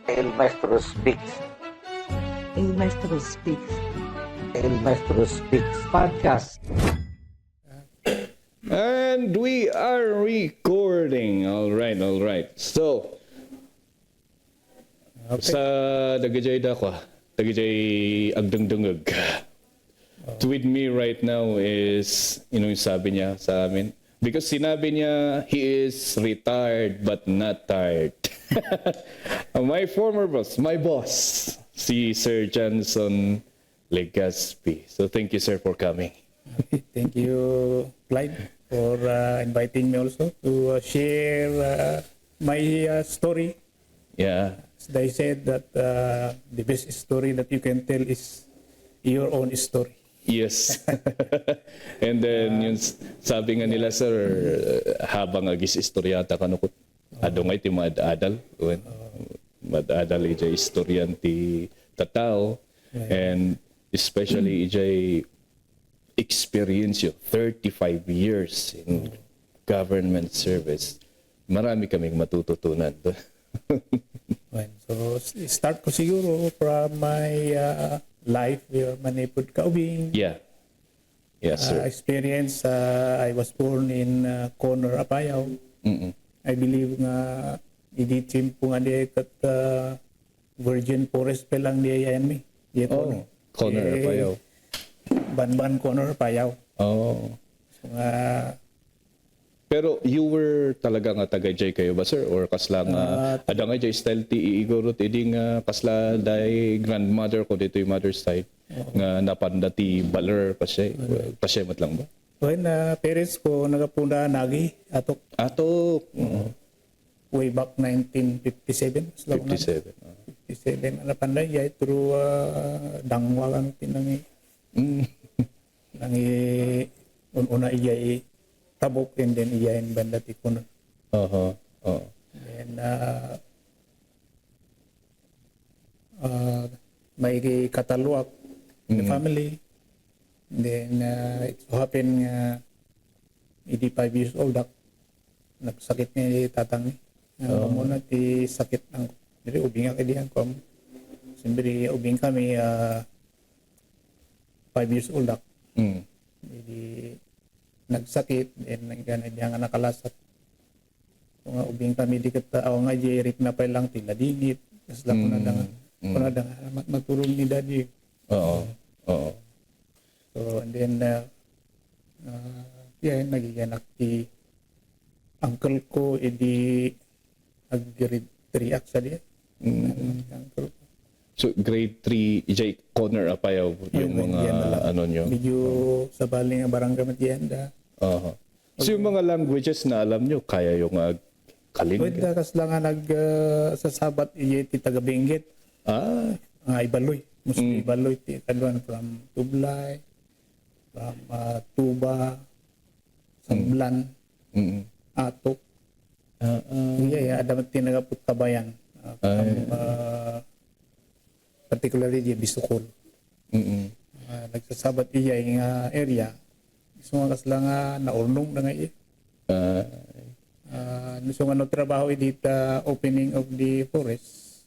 El Maestro Speaks. El Maestro Speaks El Maestro Speaks. Podcast. And we are recording. All right. So, sa dagajay dako, dagajay agdungdungag. With me right now is, yung sabi niya sa amin. Because sinabi niya, he is retired but not tired. My former boss, my boss, si Sir Johnson Legaspi. So thank you, sir, for coming. Thank you, Clyde, for inviting me also to share my story. Yeah. They said that the best story that you can tell is your own story. Yes. And then yung sabi nga nila, sir, habang agis istoryata kanukot, adong ti madadal. Madadal ijay istoryan ti tatao. And especially ijay experience yo 35 years in government service. Marami kaming matututunan doon. So start ko siguro from my life manipod kaubing. Yeah. Yes, sir. Experience, I was born in Conor, Apayao. I believe nga iditim po nga di kat Virgin Forest pa lang di yan mi. Oh, Conor, Apayao. Banban Conor, Apayao. Oh. So, pero you were talaga nga taga-jay kayo ba, sir? Or kasla nga, ada nga jay style ti iigurot, idi nga kasla day grandmother ko dito yung mother's side, nga napanda ti baler pasyemat lang ba? when parents ko nagapunda nagi atok Ato, way back 1957. 57. 57 na panday yay through dangwagan tinangi. Nangi una iyay tabok and then iyayin banda ti kuno. And may kataluak the family. And then it so happened idi 5 years old ak nagsakit ni tatang ni. Muna ti sakit ang diri ubing ka diyan ko. Siyempre ubing kami 5 years old ak. Idi nagsakit and nagana diyan nga nakalasat. Kung ubing kami di ket aw nga jerit na pa lang tila dinit. Kasla ko na dang matulong ni daddy. Oo. So and then nagiganak ti uncle ko edi grade 3 actually. Uncle ko. So grade 3, ijay Conor Apayao yung mga ano nyo? Medyo sa baling ang barangay Matienda. So yung mga languages na alam nyo, kaya yung Kalinga? Pwede kas lang nga sa sabat ti taga Benguet. Ibaloy. Mostly Ibaloy ti kadwan from Tublay, from Tuba, Samblan, Atok. Adamat tinagapot kabayan. Particularly di Bisukol. Nagsasabat iya yung area. Gusto nga kas lang naurnong na nga iya. Gusto nga no trabaho dito opening of the forest.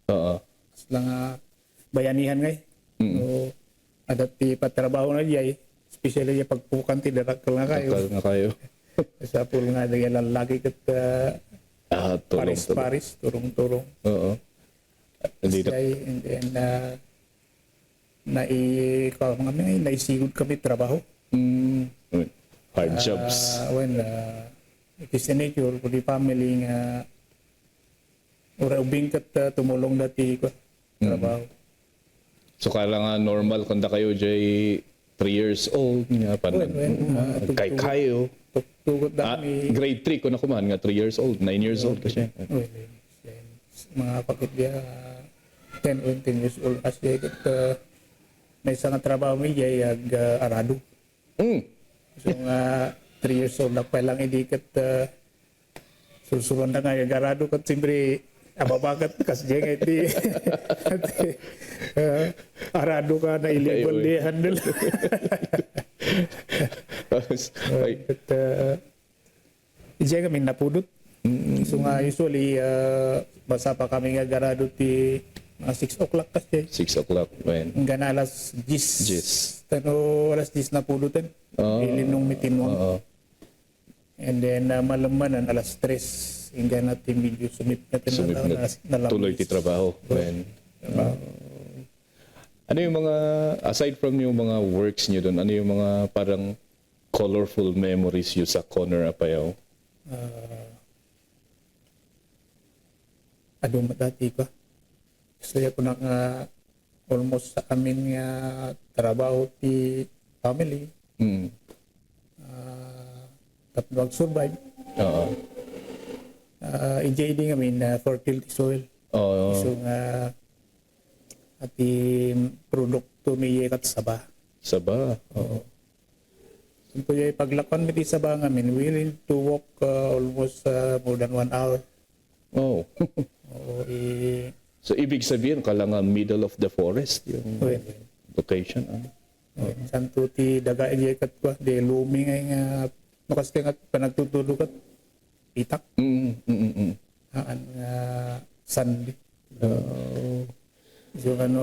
Kas lang bayanihan nga So, adati patrabaho na diya especially yung pagpukan ti darakal nga kayo. Darakal nga kayo. Sa pool nga dahil lalaki kat paris, turong-turong. And then naisigod kami trabaho. Hard jobs. When it is a nature for the family nga ubing kat tumulong dati ko trabaho. So kailangan normal kung kayo jay 3 years old nga kay kayo. Tugot dami. Grade 3 ko na kumahan nga 3 years old, 9 years old kasi. Mga kapit dia 10 or 10 years old as they get may isang trabaho mo ag arado. So nga 3 years old na pa lang idikat susulan na nga arado kat siyempre ababagat kas jeng iti arado ka na illegal di handle. Ijay kami napudot. So nga usually basa pa kami nga garado ti mga 6 o'clock kasi. 6 o'clock. When? Hanggang alas 10. 10. Tano alas 10 na pulutan. Ilinong mitinwang. Oo. And then malamanan alas 3. Hanggang natin medyo sumip natin Sumip na tuloy ti trabaho. When? Ano yung mga, aside from yung mga works nyo doon, ano yung mga parang colorful memories you sa Conner Apayao? Adong dati pa. Kasi ako na almost sa amin nga trabaho ti family. Tapos mag-survive. Oo. EJD ngamin na fertility soil. Oo. So nga ati produkto may kat saba. Saba. Oo. So yung paglakon mi ti saba ngamin, we need to walk almost more than 1 hour. Oh. Oo, So, ibig sabihin, kala nga middle of the forest yung well, location. santo ti daga kat ko, de lumi nga makas nga panagtutulog kat itak. Haan nga sandi. So ano,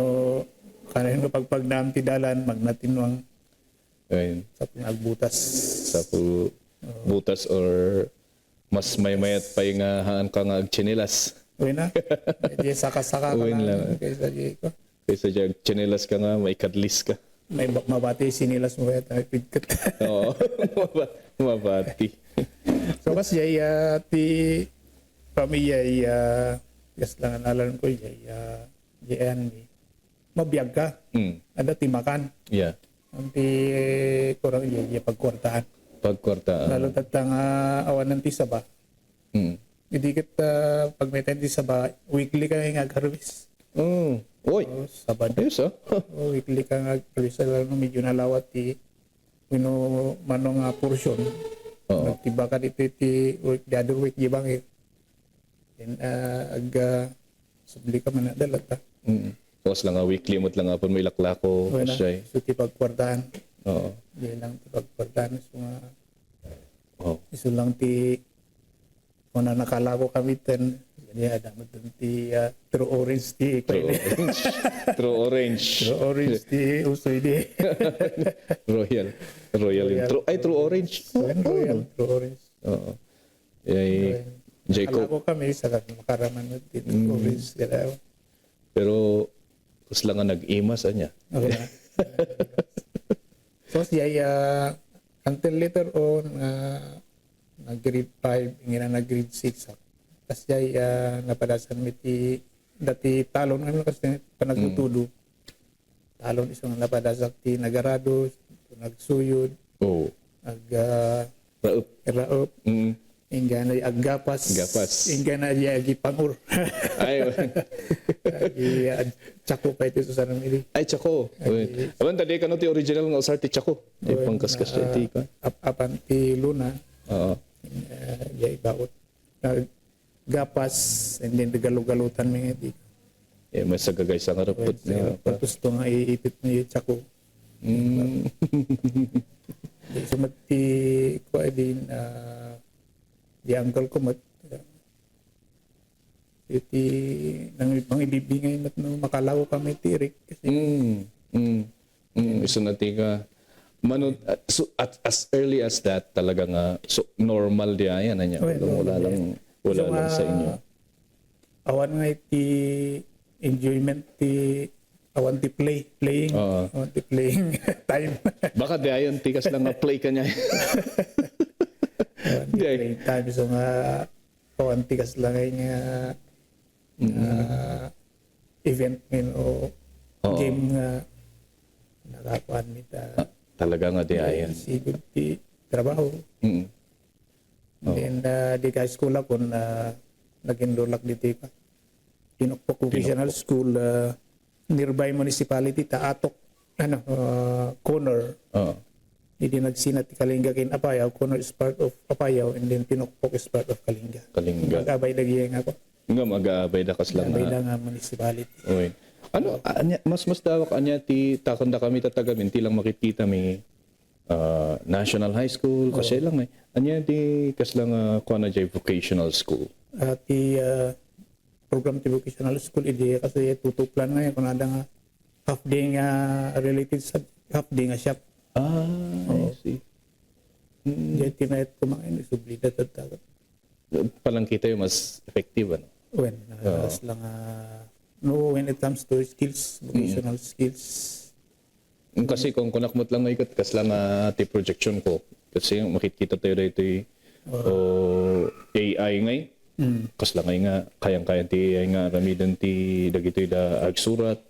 kanin nga pagpagnam ti dalan, magnatinwang Ayun. sa pinagbutas. Sa butas or mas may mayat pa yung haan ka nga chinilas. Uy na, di saka-saka ka Uy lang. Kaysa di ko. Kaysa dyan, chinilas ka nga, may kadlis ka. May mabati sinilas mo yata, may pigkat. Oo. Mabati. So kasi ti pamilya yes lang analan ko yan mabiyag ka. Ada ti makan. Yeah. Anti kurang pagkwartaan. Pagkwartaan. Lalo tatang awan ng ti saba. Hindi kita pag may time ti saba, weekly ka nga harvest. Oy. Sabado. Ayos Weekly ka nga harvest. Lalo medyo nalawat ti manong portion. Nagtiba ka dito ti week, the other week gibang then subli ka man nadala ta. Tapos lang weekly mo't lang po may laklako. Wala. Siya. So ti pagkwartahan. Oo. Di lang ti pagkwartahan. So nga iso lang ti kung na nakalako kami ten. Jadi ada mo ti true orange ti. True orange. True orange ti usoy di. Royal. True orange. Royal true orange. Oo. Jacob. Nakalako kami sa makaraman mo ti true orange. Pero kus lang nga nag-imas niya. Okay na. So siya until later on nag-grade 5, hindi na nag-grade 6. Kasi siya napadasan mi ti dati talon ano kasi panagtutudo. Talon isang napadasak ti nagarado, nagsuyod, raop. Ingga na aggapas. Ingga na pangur. Ay. Tsako pa ito sa sanamili. Ay, tsako. Awan, tadi ka no ti original nga usar ti tsako. Di pangkaskas siya ti ka. Apan ti luna. Oo. Yay baot. Gapas, and then galo-galutan mga ti. Mas sagagay sa nga rapot niya. Tapos ito nga iipit mo yung tsako. Sumat ti ko din di uncle ko mat iti nang ibang ibibingay mat no makalaw kami tirik kasi so natika manod so as early as that talaga nga so normal di ayan niya wala lang sa inyo awan nga iti enjoyment ti awan ti playing awan ti playing time baka di ayon tikas lang nga play ka niya playing time so nga awan tikas lang nga event min o game nga nakakuan nita talaga nga di ayan sigud ti trabaho then di ka school ako na nag-enroll dito ka Tinokpok Vocational School nearby municipality ta Atok Conner hindi nagsinat ti Kalinga kin Apayao. Conner is part of Apayao and then Tinokpok is part of Kalinga mag-abay dagiyeng ako nga mag-aabay da kas lang nga municipality. Oy. Ano mas dawak anya ti takanda kami tatagamin ti lang makikita mi national high school kasi lang anya di kas lang kuan na jay vocational school. Ti program ti vocational school ide kasi tutuplan nga kung ada nga half day nga related sa half day nga shop. I see. Jadi tinayat ko mga ini sublida tatagot. Palang kita yung mas effective ano. When as lang when it comes to skills, vocational skills. Kasi kung kunakmot lang ikat kas lang ti projection ko kasi makikita tayo dito AI ngay. Kas lang nga kayang-kaya ti AI nga ramidan ti dagitoy da agsurat.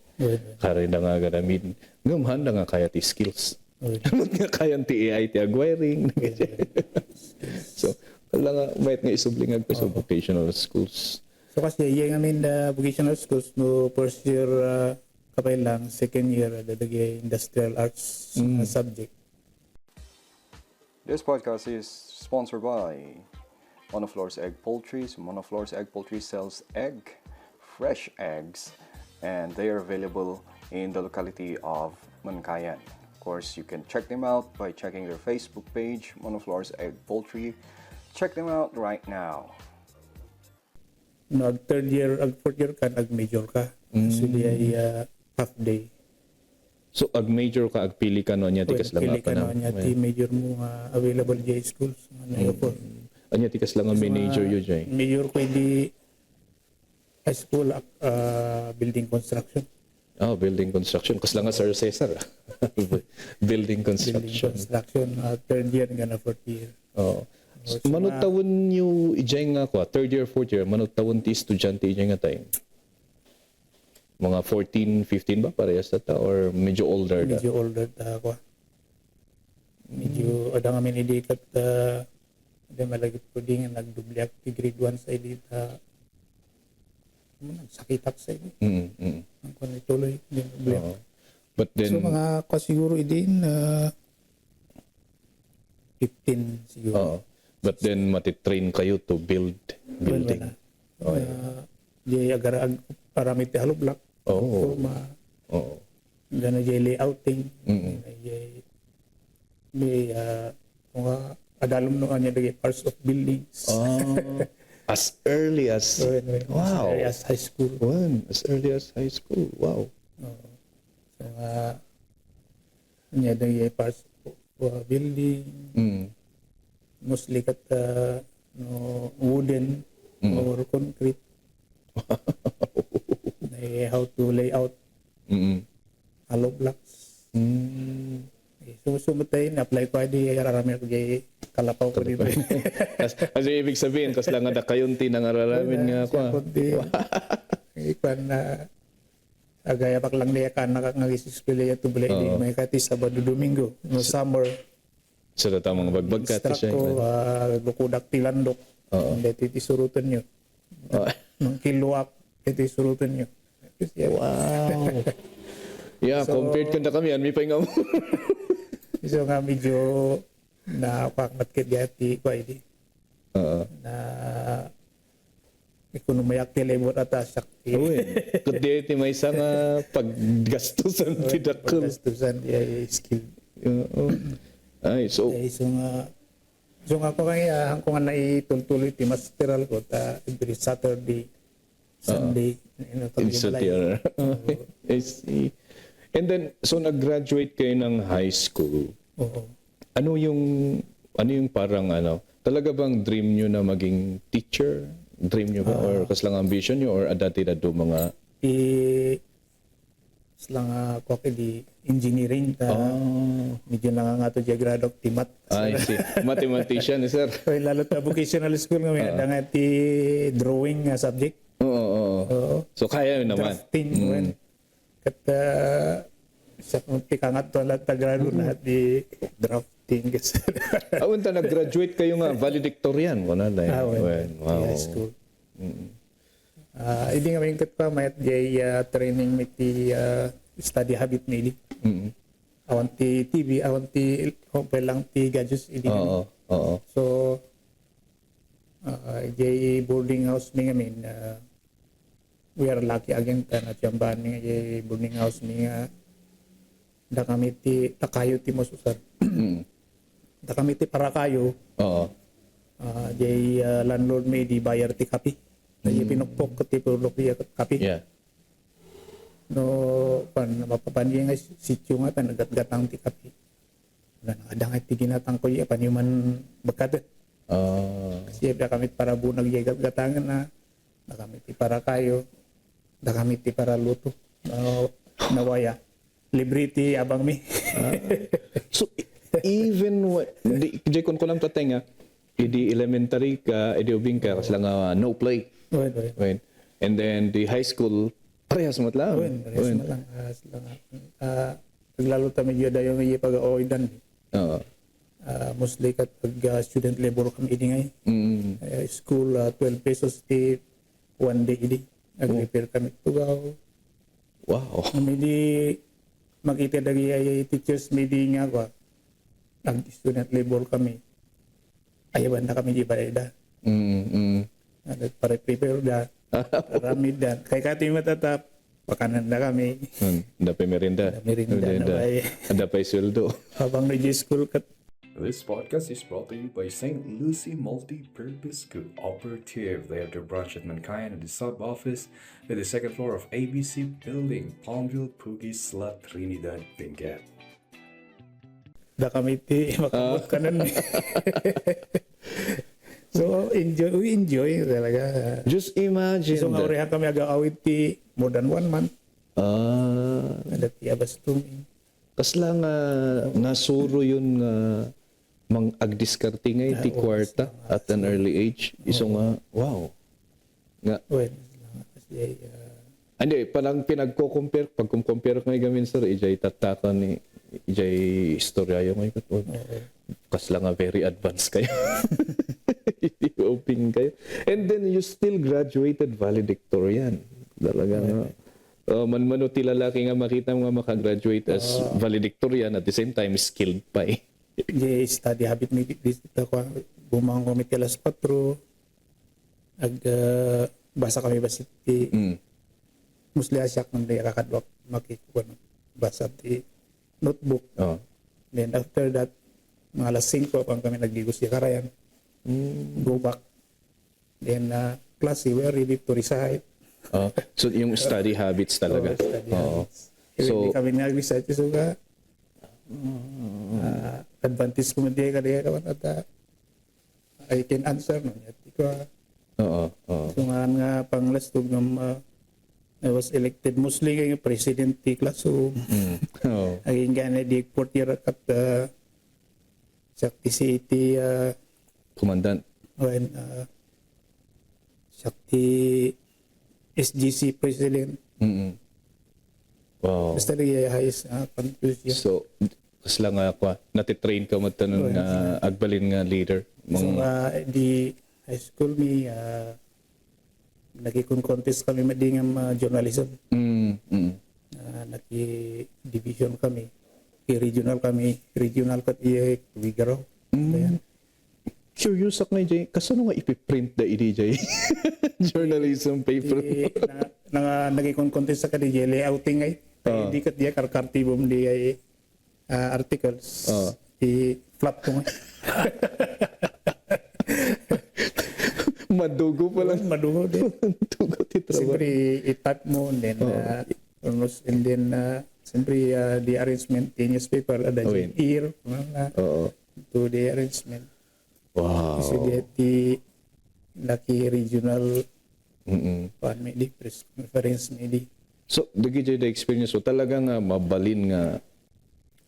Kare da nga garamin. Ngumhan da nga kaya ti skills. Amot nga kaya ti AI ti agwiring. So wala nga bayat nga isublingag ko sa vocational schools. So kasi yung amin the vocational schools no first year kapay lang, second year dadagay industrial arts subject. This podcast is sponsored by Monoflore's Egg Poultry. So Monoflore's Egg Poultry sells fresh eggs, and they are available in the locality of Mankayan. Of course, you can check them out by checking their Facebook page, Monoflore's Egg Poultry. Check them out right now. No, third year, fourth year ka, major ka. So di ay half day. So ag major ka ag pili ka no nya tikas lang Pili ka pa no niya, ti major mo available jay schools. Anya tikas lang ang major yun jay. Major ko di high school building construction. Building construction. Kas lang nga Sir Cesar. Building construction. Building construction, third year nga na fourth year. Manot tawon yung ijay nga ko, third year, fourth year, manot tawon ti estudyante ijay nga tayo. Mga 14, 15 ba parehas ta or medyo older da? Medyo older ta ako. Medyo ada nga minidikat ada malagit ko din nga nagdubli ti grade 1 sa edita. Nagsakitak sa ini. Ang kung ituloy din problema. But then So mga kasiguro idin 15 siguro. But then matitrain kayo to build building. Di agar parami ti haloblak. Gana jay layouting. May mga adalom no anya dagi parts of buildings. As early as wow. As early as high school. As early as high school. Wow. So anya dagi parts of building. Mostly kat no wooden or concrete. How to lay out hollow blocks. So sumatay na apply ko di ararami ko jay kalapaw ko dito. Kasi ibig sabihin kas lang ada kayunti nang araramin nga ako. Ipan na agaya pak lang niya kan nakagisis pila ya to bulay di may kati Sabado Domingo no summer. So ta mga bagbag ka ti siya. Lukudak tilandok. Dito isurutan nyo. Nung kiluak ito isurutan nyo. Wow. Yeah, so, compared kanta kami, may pahinga mo. So nga medyo napakmat kaya ko ID. Na ekonomiyak kilay at sakti. Kundi iti may isang paggastusan tidakol. Paggastusan di skill. Ay, so nga ko kaya hangko nga naitultuloy ti masteral ko ta every Saturday, Sunday. I see. And then, so nag-graduate kayo ng high school. Ano yung parang talaga bang dream nyo na maging teacher? Dream nyo ba? Or kas lang ambition nyo? Or dati na do mga... Lang ako di engineering ta. Medyo nangangato di grado ti mat. I see. Mathematician, sir. Lalo ta vocational school nga may nga ti drawing subject. Oo. So kaya yun naman. Drafting. Kata sa tikangat to lahat tagrado na di drafting. Unta nag-graduate kayo nga valedictorian wala na. Wow. High school. Hindi nga mayingkat pa mayat jay training may ti study habit nili. Awan ti TV, awan ti lang ti gadgets hindi. So jay boarding house mi ngamin we are lucky again na tiyamban nga jay boarding house mi nga da kami ti takayo ti mosusar. Da kami ti para kayo, Oo. jay landlord may di bayar ti kapi. Na pinukpok ko ti pulok ti kapi. Yeah. No, mapapandiya nga sityo nga ta, nagatgatang ti kapi. Wala nakadangay ti ginatang ko iya, panyuman bagkat. Kasi da kami para bunag jay gatgatangan da kami ti para kayo, da kami ti para luto. Nawaya. Libriti abang mi. So, even di kon ko lang tatenga, idi elementary ka, idi ubing ka, kasi lang no play. Wait. Right. And then the high school, parehas mo lang. Rest na lang. Naglalo ta medyo dayo nga pag-oidan. Oo. Mostly kat pag student labor kami idi ngay. School 12 pesos ti one day idi. Nag-repair kami tugaw. Wow. Midi makita dagi ay teachers midi nga ko. Nag-student labor kami. Ayaban na kami di bayada. Nagpare-prepare da. Ramid da. Kay kati matatap. Pakanan na kami. Dapay merinda. Merinda. Dapay sweldo. Habang nag-school kat. This podcast is brought to you by St. Lucie Multi-Purpose Cooperative. They have their branch at Mankayan and the sub-office at the second floor of ABC Building, Palmville, Pugis, La Trinidad, Benguet. Da kami ti makamot ka nun. So, we enjoy talaga. Just imagine. So, nga oreha kami aga-awit ti more than 1 month. Dati abas tuming. Kasla nga nasuro yun nga mang agdiskarte ngay ti kwarta at an early age. Iso nga, wow. Nga, Well, kasi hindi, palang pinagko-compare, pag-compare ko ngay gamin sir, ijay tatakan ni, ijay istorya yung ngay katod. Kasla nga very advanced kayo. Open kayo. And then you still graduated valedictorian. Talaga nga. Man-mano ti lalaki nga makita nga makagraduate as valedictorian at the same time skilled pa eh. di study habit mi dito ko bumang komite alas 4 basa kami basit ti mostly asyak nang di kakadwak makikuha basa ti notebook. Then after that mga alas 5 pang kami nagdigos di karayan. Go back. Then class we are ready to recite. So yung study habits talaga. Study Oo. habits. So Hindi kami nag-recite so ka advantage ko hindi ka diya kawan at I can answer no yati ko so nga pang last tug I was elected mostly kay president ti class so aging gana di fourth year at Shakti City commandant. when Shakti SGC president. Wow. Basta rin highest confusion. So kasla nga ako, natitrain ka mo tanong nga agbalin nga leader. So di high school mi nagikon-contest kami madingam journalism. Naki-division kami. Regional kami. Regional kat iya Wigaro. Curious ako nga Jay, kasano nga ipiprint da ini Jay? Journalism paper. Nagikon-contest sa kanila layouting ay. Di kat iya karkartibom di ay articles. I-flap ko nga. Madugo pa lang. Madugo din. Madugo ti trabaho. Siyempre, i-type mo, and then, siyempre, the arrangement, the newspaper, the ear, to the arrangement. Wow. Kasi di laki regional press conference ni. So, dagi Jay the experience so talagang mabalin nga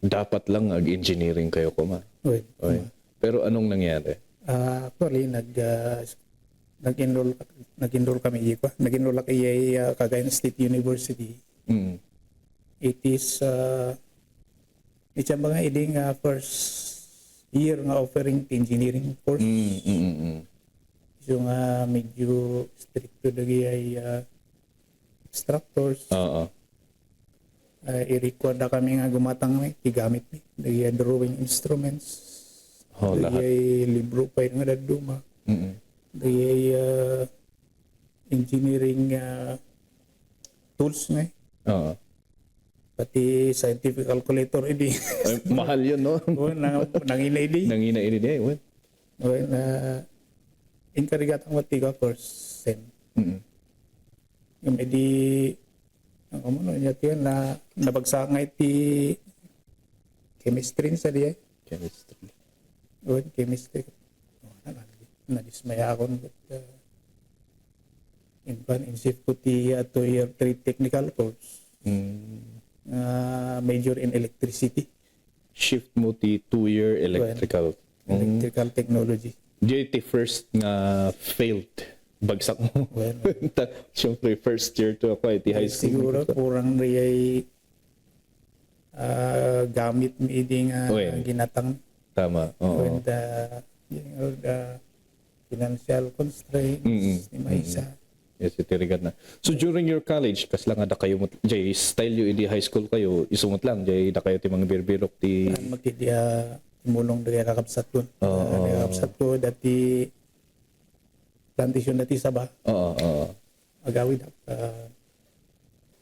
dapat lang ag-engineering kayo ko ma. Okay. Pero anong nangyari? Actually, nag-enroll kami iba. Nag-enroll ako Cagayan State University. It is it's mga iding first year nga offering engineering course. So nga medyo stricto dagi ay instructors. I-require na kami nga gumatang may tigamit mi. Dagi drawing instruments. Dagi libro pa nga daduma. Dagi engineering tools nga. pati scientific calculator ini. Ay, mahal yun, no? Nangina ini. Nangina ini day. What? Na inkarigat ang matiga course sen. Yung edi ang ano niya tiyan na nabagsak nga iti chemistry sa diya. Chemistry. Chemistry. Nadismaya ako in shift ko ti 2-year 3 technical course. Major in electricity. Shift mo ti 2-year electrical. Electrical technology. JT first nga failed. Bagsak mo. Well, Siyempre, first year to ako ti high school. siguro kurang riyay gamit mi di nga Well. ginatang Tama. Oo. with the financial constraints ni Maisa. Yes, itirigat na. So during your college, kas lang ada kayo, jay style yung hindi high school kayo, isumot lang, jay da kayo ti mga birbirok ti... Magkidya timulong dari kakapsat ko. Kakapsat ko dati plantation dati Sabah. Oo. Agawid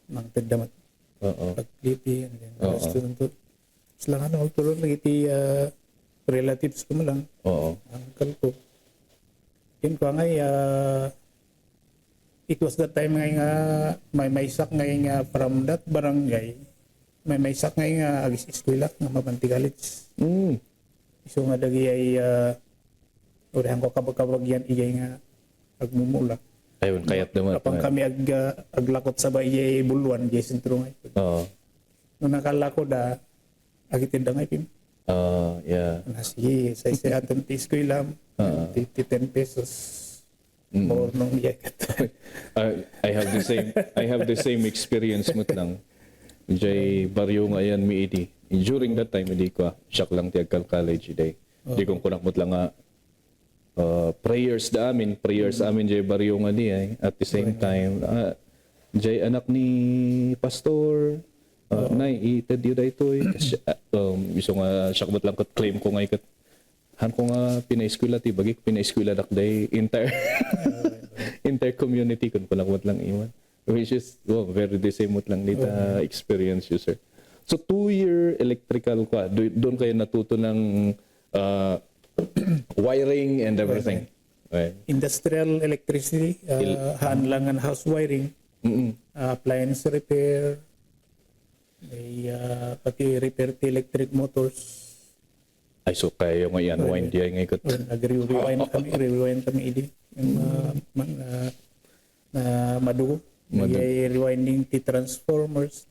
mang tagdamat. Oo. Pagkliti. Selang ano, magtulong nagiti relatives ko mo lang. Oo. Uncle ko. Yun ko ngay, it was that time ngay nga, may sak ngay nga from that barangay, may sak ngay nga agis eskwela nga mapantigalits. So nga dagi ay, urihan ko kabag-kabag yan, iyay nga agmumula. Ayun, kayat naman. Kapag kami aglakot sa ba iyay buluan, iyay sentro ngay. Oo. Nung nakalako da, agitin da ngay pim. Yeah. Sige, sa atom ti eskwela, 10 pesos. More nung iyakat. I have the same experience mo lang. Jay baryo nga yan mi idi. During that time hindi ko shock lang ti agkal college day. Di kong kunak mo lang nga prayers amin jay baryo nga di ay. At the same time jay anak ni pastor nay itad yun ito iso nga shock mo lang kat claim ko nga ikat han ko nga pinaeskwela ti bagik pinaeskwela dakday entire community kun palakot lang iwan, which is very the same mo lang dita experience you sir. So 2-year electrical kwa doon kayo natuto ng wiring and everything. Right. Industrial electricity, hanlangan house wiring, appliance repair, may pati repair ti electric motors. Ay so kayo nga yan wind diay nga ikot. Nag-rewind kami idi yung madugo. Rewinding ti transformers.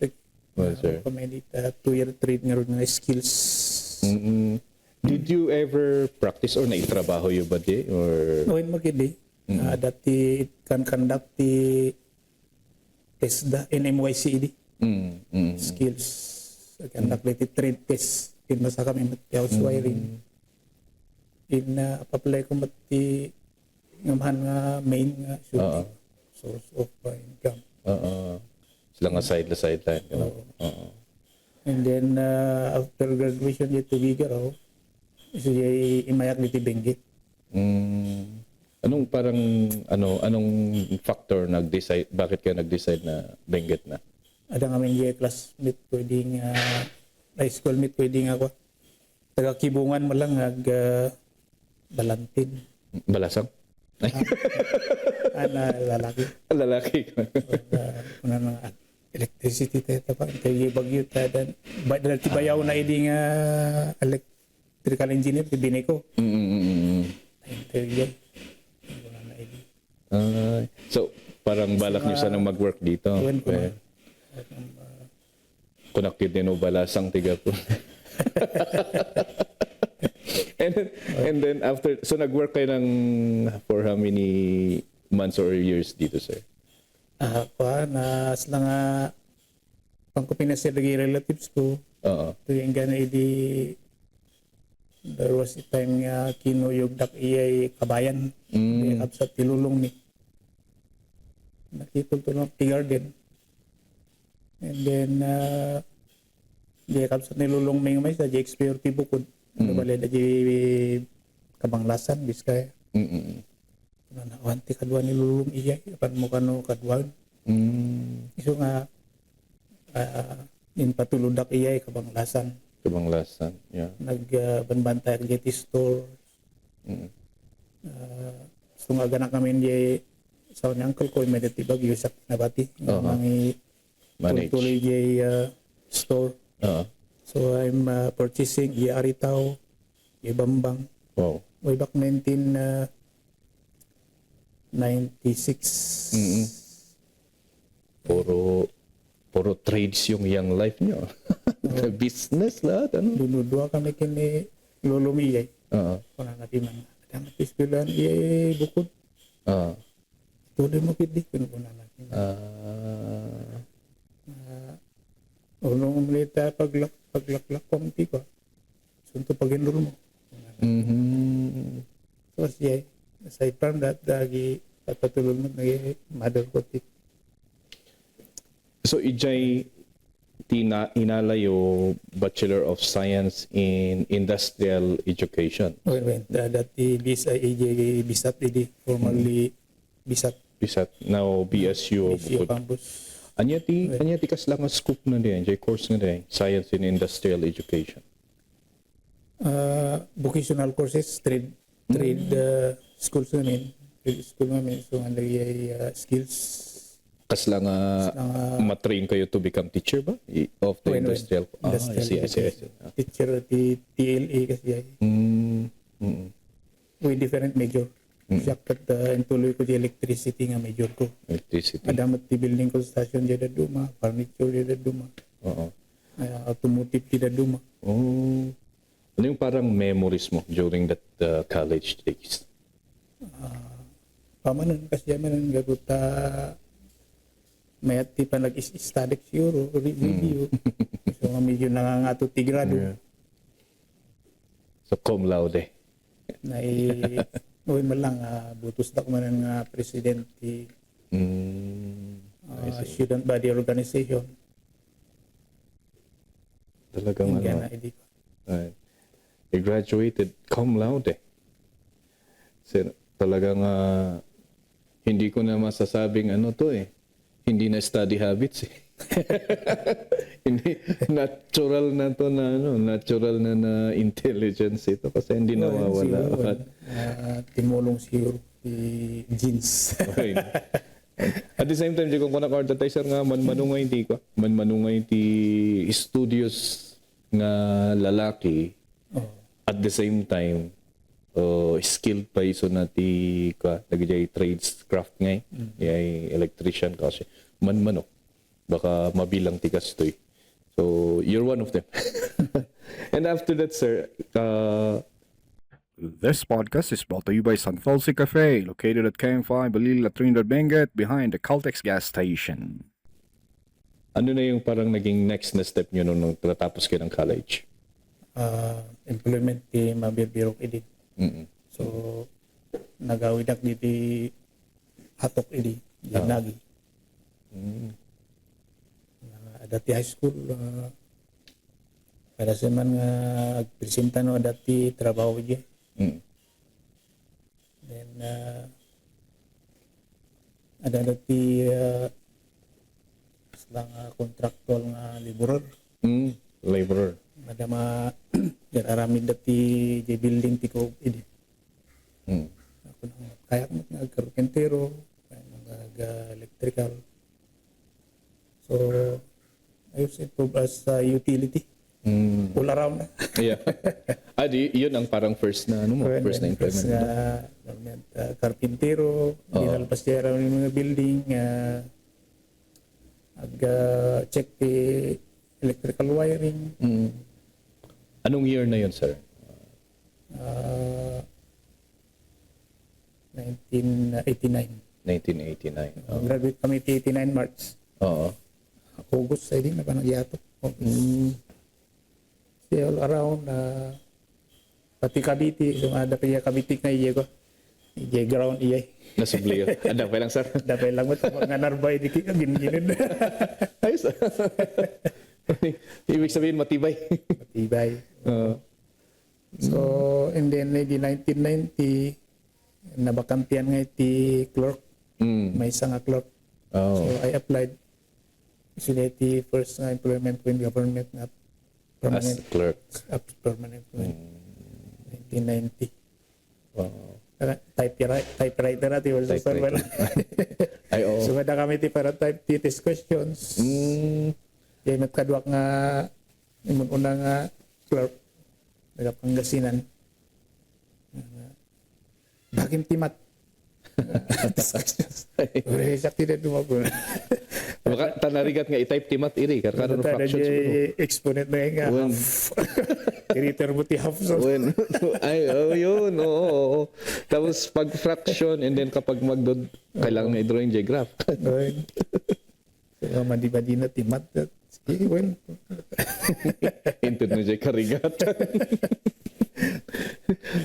Kami dita 2-year trade nga rin nga skills. Did you ever practice or naitrabaho yung ba di? Or... Noin magidi. Dati can conduct ti TESDA, NMYCD. Skills. Conduct ti trade test. Pinbasa kami house wiring. Apply ko mati ngamahan nga main nga source of income. Sila nga sideline. And then after graduation dito Bigaraw, imayak dito Benguet. Anong anong factor nag-decide, bakit ka nag-decide na Benguet na? Ada nga may classmate pwedeng high school mate pwedeng ako. Taga Kibungan mo lang Balantin. Balasang? Lalaki. Lalaki. Kuna mga electricity tayo pa. Tayo bagyo tayo. Dahil tibayaw na hindi nga electrical engineer, tibinay ko. Tayo yan. So, parang balak niyo sanang mag-work dito. Connected din o Balasang tiga po. And then after, so nag-work kayo for how many months or years dito, sir? Sila nga pangkupinas sa lagi relatives ko. Ito yung gana there was a time nga kinuyog dak iyay kabayan. Sa tilulong ni. Nakitol to ng T-Garden. And then, sa nilulong may sa J-Experior Tibukod. Bale da Kabanglasan, Biskaya. Nawanti kadwa nilulong iyay. Pan mo kano kadwa. So nga, in patuludak iyay kabanglasan. Kabanglasan. Yeah. Nagbanbantay ang Getty Store. Gusto nga ganak namin di sa ni uncle ko may dati bagyo sa nabati. Mangi Manage. tuloy di store. So I'm purchasing Aritaw, Bambang. Wow. Way back 1996. Puro trades yung young life nyo. Business lahat. Ano? Dunudua kami kini lulumiyay. Kuna natiman. Kadang pispilan iyay bukod. Tuloy mo kidi kuna natin. Ulong malita paglaklak komti ko. Sunto pag-enroll mo. So siya, aside from that, dagi patulol mo naging mother ko. So ijay inalayo Bachelor of Science in Industrial Education. Well, dati BSI AJ Bisat idi, formerly Bisat. Bisat now BSU. BSU Bukod. campus. Anya ti kas lang ang scoop na din, jay course nga din, Science in Industrial Education. Vocational courses, trade schools namin. Trade school namin. So, ang skills. Kas lang matrain kayo to become teacher ba? Of the industrial. I see. Teacher ti TLA kasi ay. With different major. Siyakat intuloy ko di electricity nga major ko. Electricity. Adamat ti building construction di duma, furniture di duma. Automotive di duma. Ano yung parang memories mo during that college days? Pamanan kasi manan gaguta mayat ti pa nag-study siguro review. So medyo nangangato ti grado. So cum laude. Uy man lang butos da ko man nga presidente student body organization. Talagang ano. Right. You graduated cum laude. So, talagang hindi ko na masasabing ano to eh. Hindi na study habits eh. Hindi natural na to na natural na intelligence ito kasi hindi nawawala. Timulong siguro ti jeans. Okay. At the same time, di ko na-advertiser nga manmanungay ti studios nga lalaki. At the same time, skilled pa iso na ti nagijay trades craft ngay, yay electrician kasi manmano baka mabilang ti kastoy. So you're one of them. And after that, sir, This podcast is brought to you by San Felsi Cafe, located at KM5 Balila Trinidad Benguet behind the Caltex gas station. ano na yung parang naging next na step nyo nung tatapos kayo ng college? Employment ti mabibirok idi. So nagawid ak diti hatok idi nagi. Dati high school para sa man nga agpresenta no dati trabaho di. Then ada dati lang contractual nga laborer. Laborer. Madama aramid dati di building ti ko idi. Ako nang kaya mo nga karpentero, mga electrical. So I use it as utility. All around. Yeah. Yun ang parang first na first na employment. Karpintero, dinalpas niya ng mga building, check the electrical wiring. Anong year na yun, sir? 1989. 1989. Graduate kami 89 March. Oo. August ay din na pa nagyatok. See all around, pati Cavite, yung ada pa yung Cavite nga iya ko. Iya ground iya. Nasubli yun. Ada pa lang, sir. Dapay lang mo mga narbay di ka ginin. Ayos. Ibig sabihin matibay. Matibay. So, and then in 1990, nabakampian nga iti clerk. May isang nga clerk. So, I applied. Sila iti first nga employment ko in government na As permanent, clerk. up to permanent ko in 1990. Wow. Typewriter natin wala sa server. Ay, oo. So kada kami ti para type test questions. Kaya magkadwak nga imong una nga clerk nagapangasinan. Bagim timat. Uri siya tidak dumago. Baka tanarigat nga i-type timat iri karena fractions mo. Exponent na nga. When- Kiriter mo ti half. So, When, ay, oh, yun, oo. Tapos pag fraction and then kapag magdod, kailangan may drawing graph. Right. So, madi-madi na timat. Sige, well. Intud na dyan karigat.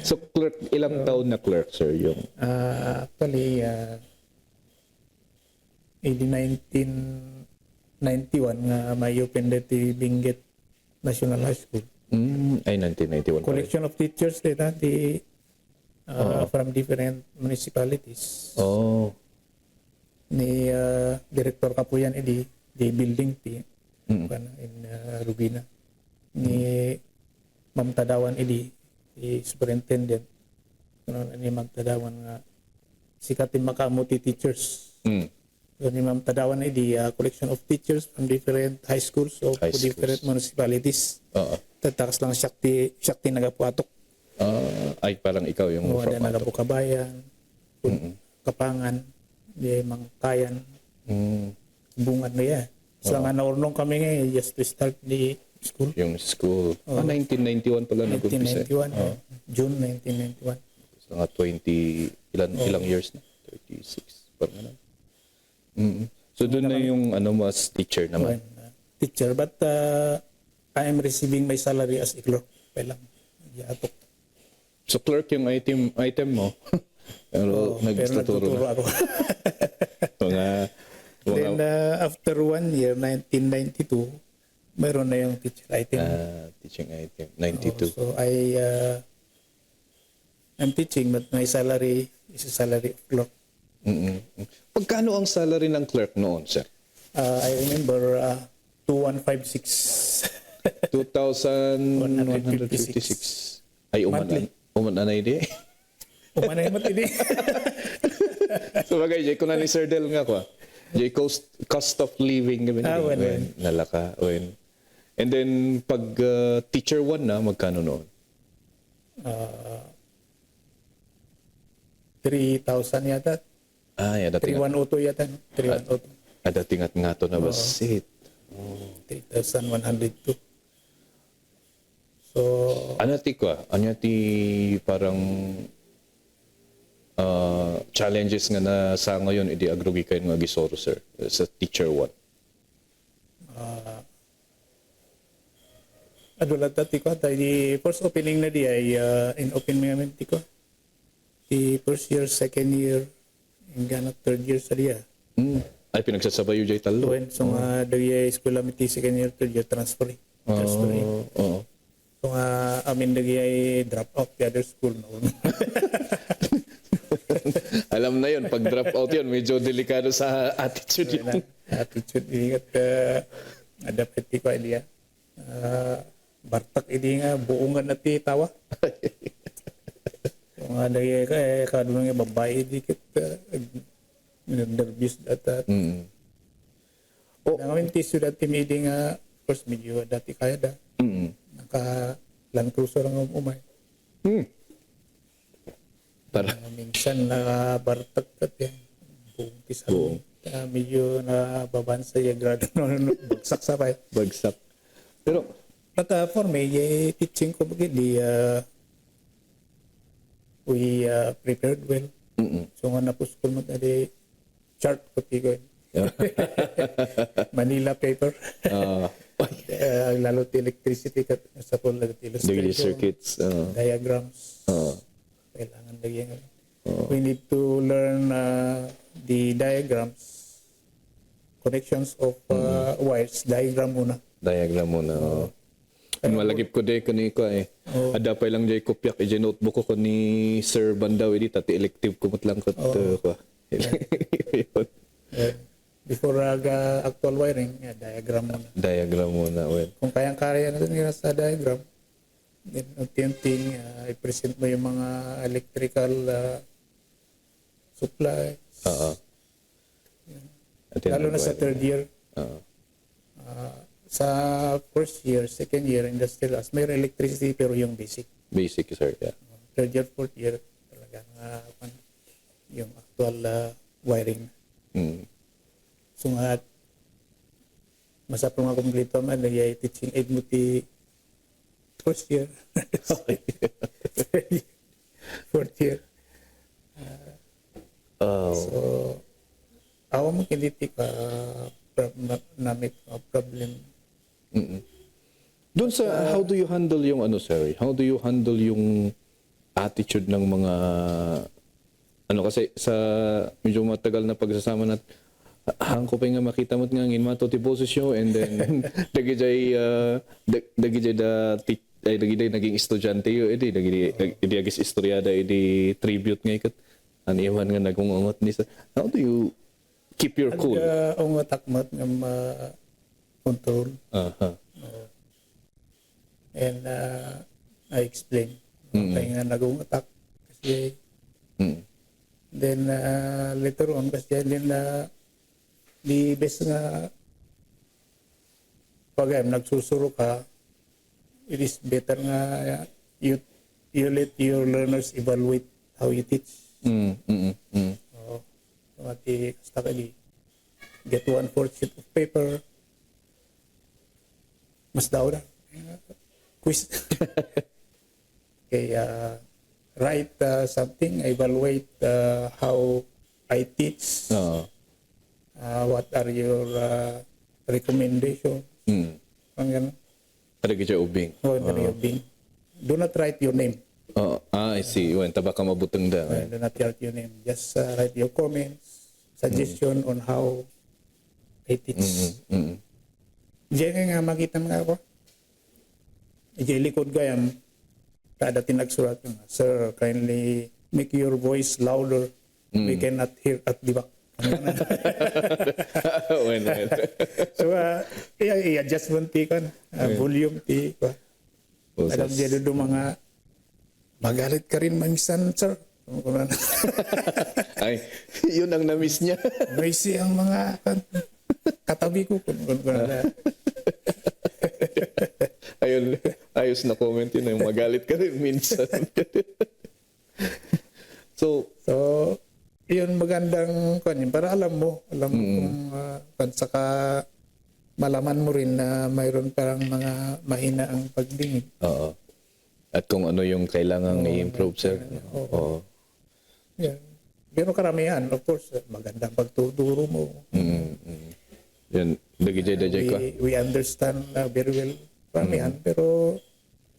So clerk, ilang taon na clerk, sir, yung Actually, in 1991 nga may open dati Benguet National High School. ay 1991 pa rin. Collection of teachers data from different municipalities. Oh. Ni Director Kapuyan di building ti in Rubina. Ni Ma'am Tadawan di superintendent. Ni Ma'am Tadawan nga sikat yung makamuti teachers. So, ni Ma'am Tadawan di collection of teachers from different high schools of High schools. different municipalities. Oo. Tatakas lang Shakti nagapuatok. Ay, parang ikaw yung Mga from na nagapukabayan, Kapangan, di Mangkayan, bungan na yan. So nga naurnong kami ngayon just to start the school. yung school. 1991 pala nag-umpisa. 1991, June 1991. So nga 20, ilang years na? 36, parang ano. So doon na yung ano mo as teacher naman. Teacher, but I am receiving my salary as a clerk. Kaya lang, yatok. So clerk yung item mo. Pero Pero nagtuturo nagtuturo na. ako. Mga Then after 1 year, 1992, mayroon na yung teacher item. teaching item. 92. So I'm teaching but my salary is a salary of clerk. Pagkano ang salary ng clerk noon, sir? I remember 2156. 2,156. Ay, Monthly. umananay di. Umanay mo tidi. So bagay, Jay, kung ni Sir Del nga ko. Jay, cost of living. Gabi when. Nalaka, when. And then, pag teacher 1 na, magkano noon? 3,000 yata. Ay, dating 3,102 yata. 3,102. dating at nga to na basit. 3,102. So, Ano ti ko? Ano ti parang challenges nga na sa ngayon idi agrugi kayo nga gisoro, sir, sa teacher 1. adulat dati ko. Di first opening na di ay in open namin ti ko. Di first year, second year, hanggang third year sa diya. Ay, pinagsasabayo jay talo. So nga dagi school namin ti second year, third year transfer. Oo. So nga amin dagi ay drop out the other school no. Alam na yun, pag drop out yun, medyo delikado sa attitude yun. Attitude ingat dapat ti ko idea. Bartak idi nga buungan na ti tawa. So nga dagi kadunong nga babae di ket nervous data. Ngayon ti sudat ti meeting nga first medyo dati kaya da. Naka Land Cruiser ang umay. Para Minsan nakabartak kat yan. Buong tisang. Medyo nababansa yung grado no, bagsak sa pay. bagsak. Pero, But for me, teaching ko bagay, we prepared well. So nga napuskol mo na di chart ko tigo. Manila paper. Lalo ti electricity kat sa pula ti daily illustration, circuits. diagrams. Kailangan lagyan. We need to learn the diagrams, connections of wires, diagram muna. Diagram mo na. Malagip ko din kani ko eh. Adapay lang jay kopyak ije notebook ko ni Sir Bandaw edi tati elective ko lang ko ko. before actual wiring, diagram muna. Diagram muna, well. Kung kayang-kaya na nila sa diagram, then unti-unting i-present mo yung mga electrical supplies. Oo. At yun, Lalo na sa third year. Oo. Sa first year, second year, industrial as may electricity pero yung basic. Basic, sir, yeah. Third year, fourth year, talagang yung actual wiring. Mm. So nga, masapang nga kumplito man, nagay teaching aid mo ti first year. Fourth year. Oh. So, awa mo kiniti ka namit problem. Mm-mm. Doon sa how do you handle yung ano, sir? How do you handle yung attitude ng mga ano, kasi sa medyo matagal na pagsasama nat hang ko pa nga makita mo nga ngin mato ti posisyon and then dagijay dagijay da ay dagijay naging estudyante yo edi dagijay agis istoryada edi tribute nga ikat aniwan nga nagungungot ni sa how do you keep your cool? Ang takmat ng control. Aha. And I explain. Kaya nga nag-umatak. Kasi then later on, kasi din di best nga pag nagsusuro ka, it is better nga you let your learners evaluate how you teach. Mati kasta kali get 1/4 sheet of paper mas daw na quiz. Okay, write something, evaluate how I teach. What are your recommendations? Ang ganun. Ada gijay ubing. Oh, ubing. Do not write your name. I see. Wen taba ka mabuteng da. Do not write your name. Just write your comments, suggestion on how I teach. Diyan nga makita mga ako. Diyan likod gayam. Kada tinagsurat ko, sir, kindly make your voice louder. We cannot hear at the back. Wen. So, i-adjustment ti kan, volume ti. Alam diyan do mga magalit ka rin minsan, sir. Ay, yun ang na-miss niya. Noisy ang mga katabi ko. Ayun, ayos na comment yun. Yung magalit ka rin minsan. So, yun magandang kanyan. Para alam mo kung saka malaman mo rin na mayroon parang mga mahina ang pagdingin. oo. At kung ano yung kailangang i-improve, sir. Oo. Yeah. Pero karamihan, of course, magandang pagtuturo mo. Yan, dagijay ka. We understand very well karamihan, pero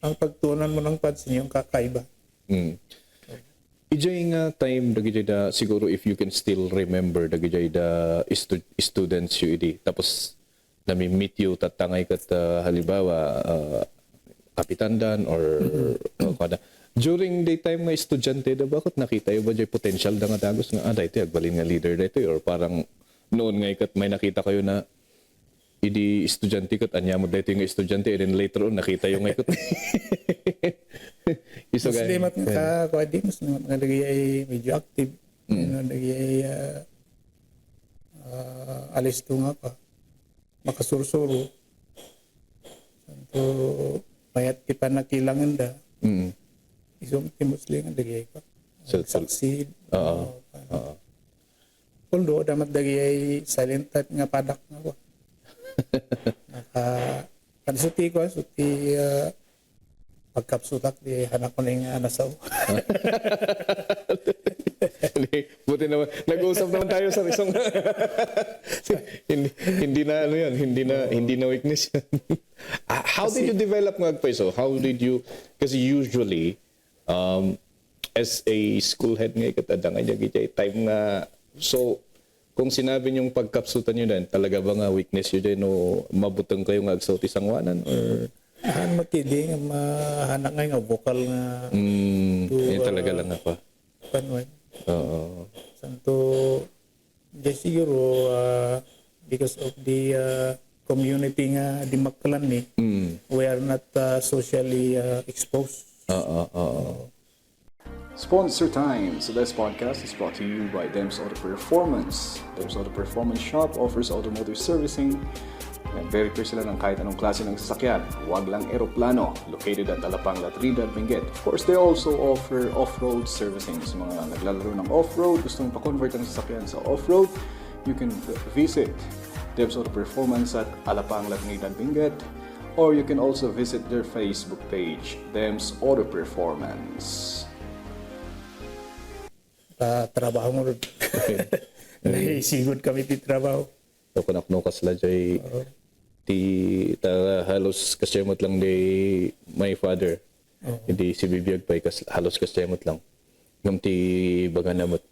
ang pagtunan mo ng pansin yung kakaiba. Ijay nga time, dagijay da, siguro if you can still remember, dagijay da students you idi. Tapos, nami-meet you, tatangay kat halimbawa, kapitandan or kada. During daytime nga estudyante da bakit nakita yo ba jay potential da nga dagos nga dayto agbalin nga leader dayto or parang noon nga ikat may nakita kayo na idi estudyante kat anya mo dayto nga estudyante and then later on nakita yo nga ikot. Iso Mas limat nga kwadi mas nga nagay medyo active. Nagay alis to nga pa. Makasursuro. Santo mayat ti panakilangan da. Isong timusli nga dagay ka. Succeed. Although damat dagay silent type nga padak nga ko. Kansuti ko, suti pagkapsutak di hanak ko na yung nasaw. Buti naman. Nag-uusap naman tayo sa isang hindi na ano yan, hindi na weakness yan. How did you develop nga so? How did you, kasi usually as a school head nga katadang nga time nga so kung sinabi niyong pagkapsutan niyo din, talaga ba nga weakness yun din o mabutang kayo nga agsaw ti sangwanan or Matindi nga mahanak nga vocal nga yun talaga lang ako. Panuan. Oo. Santo di siguro because of the community nga di Maklan ni, we are not socially exposed. Sponsor time. So this podcast is brought to you by Dems Auto Performance. Dems Auto Performance Shop offers automotive servicing. And very clear sila ng kahit anong klase ng sasakyan. Huwag lang eroplano. Located at Alapang, La Trinidad, Benguet. Of course, they also offer off-road servicing. Sa mga naglalaro ng off-road, gustong pa-convert ang sasakyan sa off-road, you can visit Dems Auto Performance at Alapang, La Trinidad, Benguet. Or you can also visit their Facebook page, Dems Auto Performance. Trabaho mo rin. Nahisigod kami di trabaho. So kunak-no kasla jay ti halos kasyemot lang di my father. Hindi si bibiyag pa halos kasyemot lang. Ngam ti baga namot.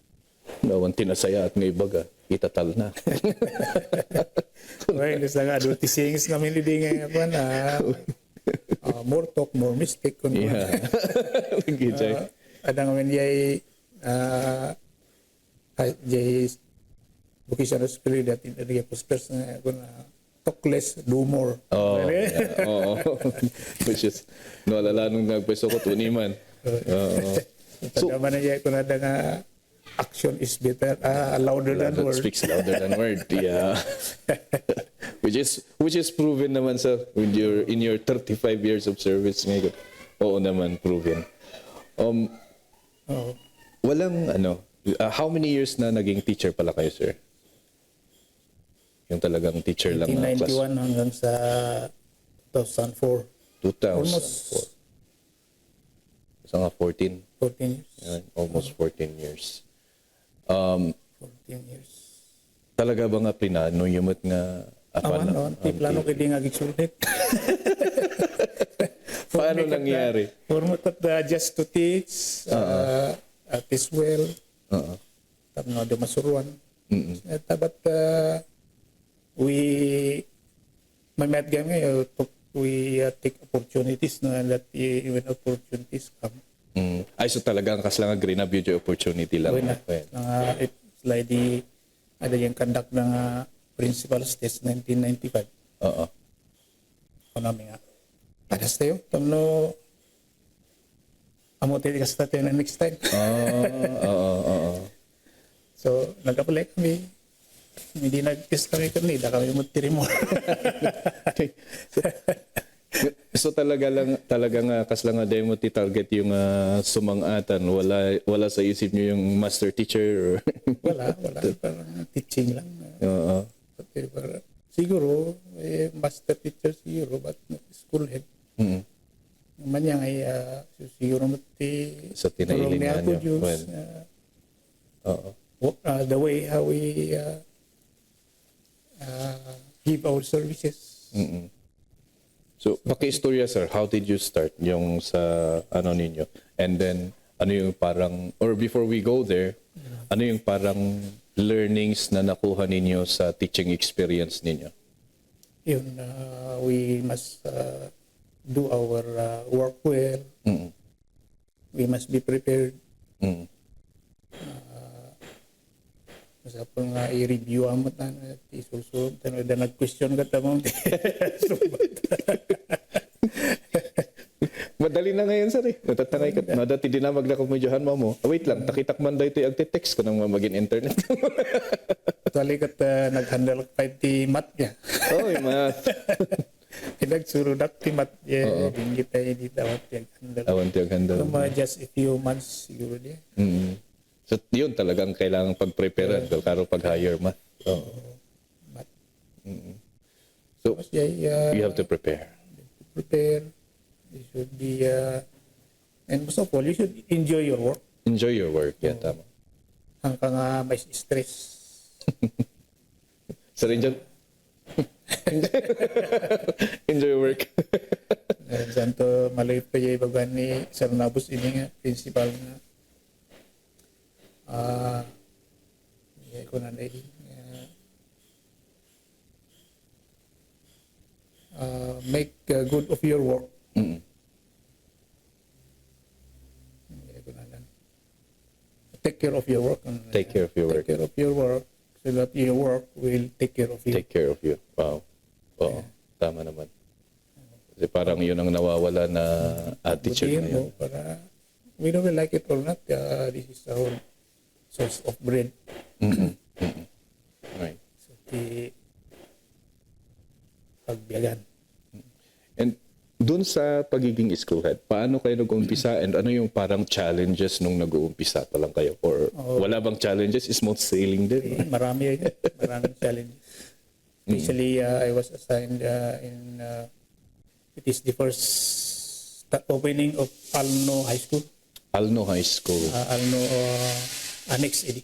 Nawan tinasaya at ngay baga itatal na. Well, gusto nga advertisings namin hindi nga pa na more talk, more mistake. Yeah. Gijay. Adang namin yay jay vocational school that in area posters na talk less, do more. Oh, yeah. Oo. Which is, nalala nung nagpeso ko, tuniman. So, pagkaman na yay ko na nga action is better, louder than that word. speaks louder than word. Yeah. which is proven naman sa in your 35 years of service ngayon. Oo naman, proven. Walang how many years na naging teacher pala kayo, sir? Yung talagang teacher lang na class. 1991 hanggang sa 2004. 2004. Almost So nga 14. 14 years. Yan, almost 14 years. 14 years. Talaga ba nga plinano yumot nga Awan, ti plano kay di nga gigsulit. Paano nangyari? Format at just to teach, teach well, tapno do masuruan. But we may met game we take opportunities na that even opportunities come. Ay, so talagang kaslang green na beauty opportunity lang. It's like ada yang conduct ng principal's test 1995. Namin nga. Padas tayo. Tamno amo tayo kasta tayo na next time. So, nag-apply kami. Hindi nag-test kami kanila. Kami matiri mo. So talaga nga kasla nga demo ti target yung sumangatan, wala sa isip niyo yung master teacher or wala parang teaching lang. Siguro master teacher siguro but not school head. Man yang ay siguro mati sa tinailingan niyo. The way how we give our services. So, paki-istorya, sir, how did you start yung sa ninyo? And then, ano yung parang, or before we go there, ano yung parang learnings na nakuha ninyo sa teaching experience ninyo? Yun, we must do our work well. We must be prepared. Masa po nga i-review amot na isusunod. Tanong na nag-question ka tamang Madali na ngayon, sir. Natatangay ka. Dati dinamag na kumudyahan mo. Wait lang, takitakman daw ito yung agte-text ko nang mamagin internet. Actually, kat nag-handle ka ti mat niya. Yung math. Pinagsurudak ti mat niya. Hindi tayo dito awat yung handle. Awan yung handle. Just a few months siguro niya. So, yun talagang kailangan pag-prepare karo pag-hire math. Mat. So, you have to prepare. Prepare. You should be, and most of all, you should enjoy your work. Enjoy your work. Yeah, tama. Hanggang may stress. Sir, enjoy your work. Diyan to malayot pa yung ibagan ni Sir Nabus ini nga, principal nga. Ko na dahil make good of your work. Take care of your work. Take care of your work. Take care of your work. so that your work will take care of you. Take care of you. Wow. Oo. Tama naman. Kasi parang yun ang nawawala na attitude Butihin ngayon. mo para, whether we like it or not, this is our source of bread. Right. So, di pagbiyagan. And dun sa pagiging schoolhead, paano kayo nag-umpisa and ano yung parang challenges nung nag-uumpisa pa lang kayo? Or wala bang challenges? Smooth sailing din? Marami yun. Maraming challenges. Especially, I was assigned it is the first opening of Alno High School. Alno High School. Alno Annex ED.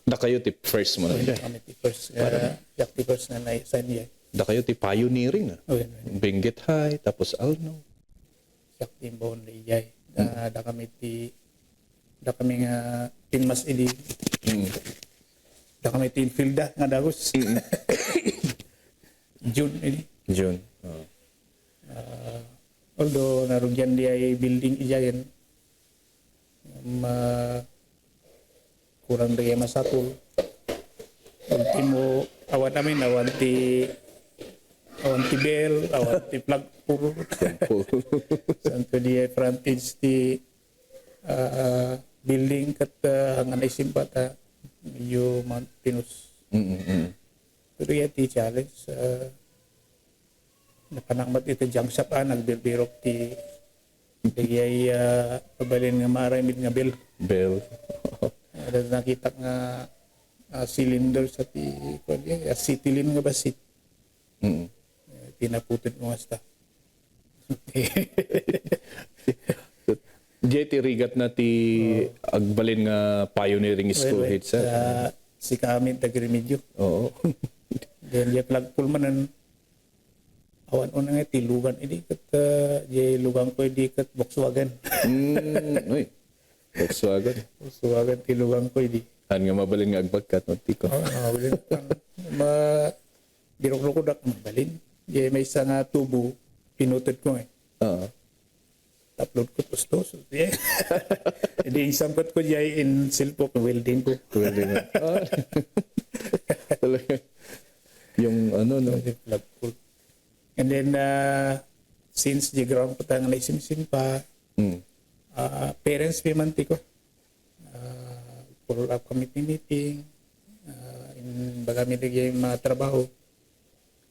Da kayo ti first mo na. Kami the first, the first na na-assign niya. Da kayo ti pioneering. Oh, yun. Benguet High, tapos Alno. Siyak timbon na iyay. Da kami nga tinmas ED. Da kami tinfilda nga dagos. June ED. June. Although narugyan di ay building iyayan, kurang di ay masatol. Ultimo, awan ti bell, awan ti flagpole. Santo di ay frontage ti building kat hangan ay simpata medyo mountainous. Pero yan ti challenge. Napanakmat ito jang sapa nagbirok ti digay pabalin nga maramid nga bell. Bell. Nakita nga cylinder sa ti acetylene nga basit. Tinaputin mo nga sta. Diyan ti rigat na ti agbalin nga pioneering school hits. Si kami tagrimedyo. Oo. Then diya flagpole manan awan una nga ti lugan idi kat diya lugang ko idi kat Volkswagen. Uy. Volkswagen ti lugang ko idi. Han nga mabalin nga agbagkat no tiko. Bilin pang birok-roko dak mabalin. Diya may isa nga tubo pinutod ko eh. Oo. Upload ko tos. Hindi isang ko diya in silpok welding ko. Welding. Talaga. Yung ano no. Flagpole. And then, since the ground ko tayong naisimsim pa, parents pimanti ko. Follow up committee meeting, in baga may yung mga trabaho,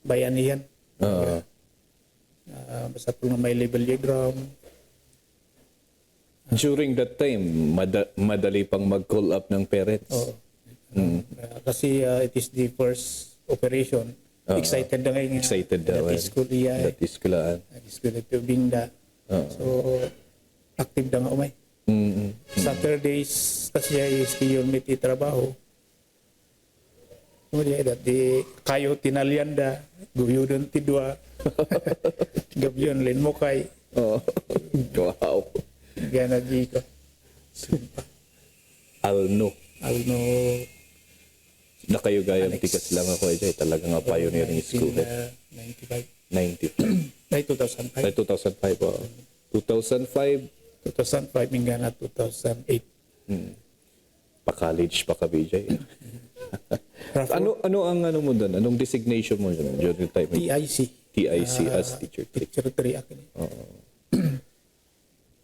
bayanihan. Basta po nga may level diagram. During that time, madali pang mag-call up ng parents. Kasi it is the first operation. Excited na ngayon. Excited daw. That is good iya. That is kulaan. That is good at Binda. So, active na nga umay. Saturdays, kasi ay still may trabaho. Kemudian dati kayo tinalyanda, guyo doon tidwa. Gabyon, lin mo kay. Wow. Gana di ko. Alno. Na kayo gayang tikas lang ako ay talaga nga pioneering school. 95. 95. Ay, 2005. Ay, 2005. 2005. 2005, mingana 2008. Pa-college pa ka, BJ. ano ang ano mo doon? Anong designation mo doon during time? TIC. TIC as teacher. Teacher 3 akin.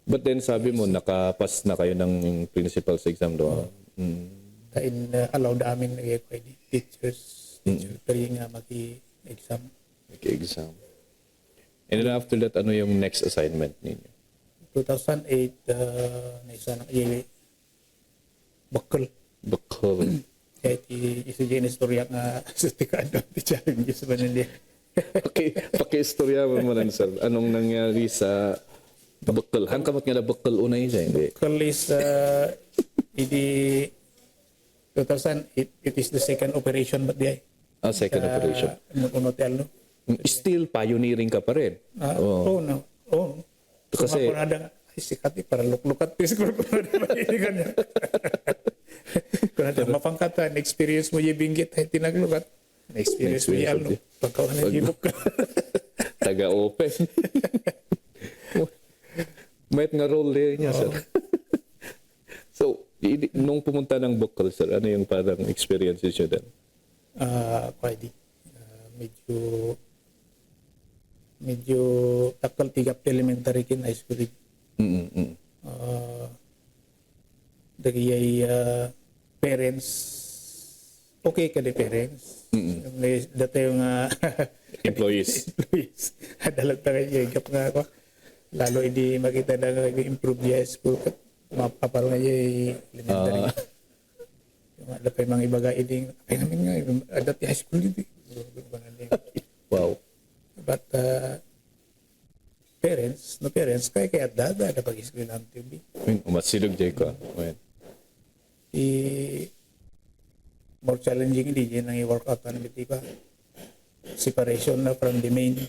But then sabi mo, nakapas na kayo ng principal's exam doon. Kain allowed amin na pwede. Teacher 3 nga maki-exam. Exam. And then after that, ano yung next assignment ninyo? 2008, naisa na Bakal. Kahit isa dyan istorya nga sa tikado ti challenges ba nila. Okay, paki-istorya mo lang, sir. Anong nangyari sa Bakal? Hangkamot nga na Bakal unay siya, hindi? Bakal is, hindi 2008, it is the second operation but di ay. Second operation. Nung hotel, no? Still, pioneering ka pa rin. No. Kasi, Kung ako nada, ay sikati, para luklukat pis ko kung nada mainigan niya. Kung nada mapangkata, na-experience mo yung binggit, ay tinaglukat. Na-experience mo yung ano, pagkawan na yung ka. Taga-open. Might nga role din niya, sir. So, nung pumunta ng Bukal, sir, ano yung parang experiences nyo doon? Pwede. Medyo takal tigap elementary kin high school. Dagay parents, okay ka di parents. Dati yung Employees. employees. Dalag tayo gap nga ako. Lalo hindi makita na nag-improve niya school. Mapaparang niya elementary. Yung ada pa yung mga ibaga ini. Ay namin nga, dati high school dito. Wow. But parents, kaya dada na pag-school ng TV. Umatsilog jay ko. Well. More challenging hindi yan ang i-workout na namin, diba? Separation na from the main.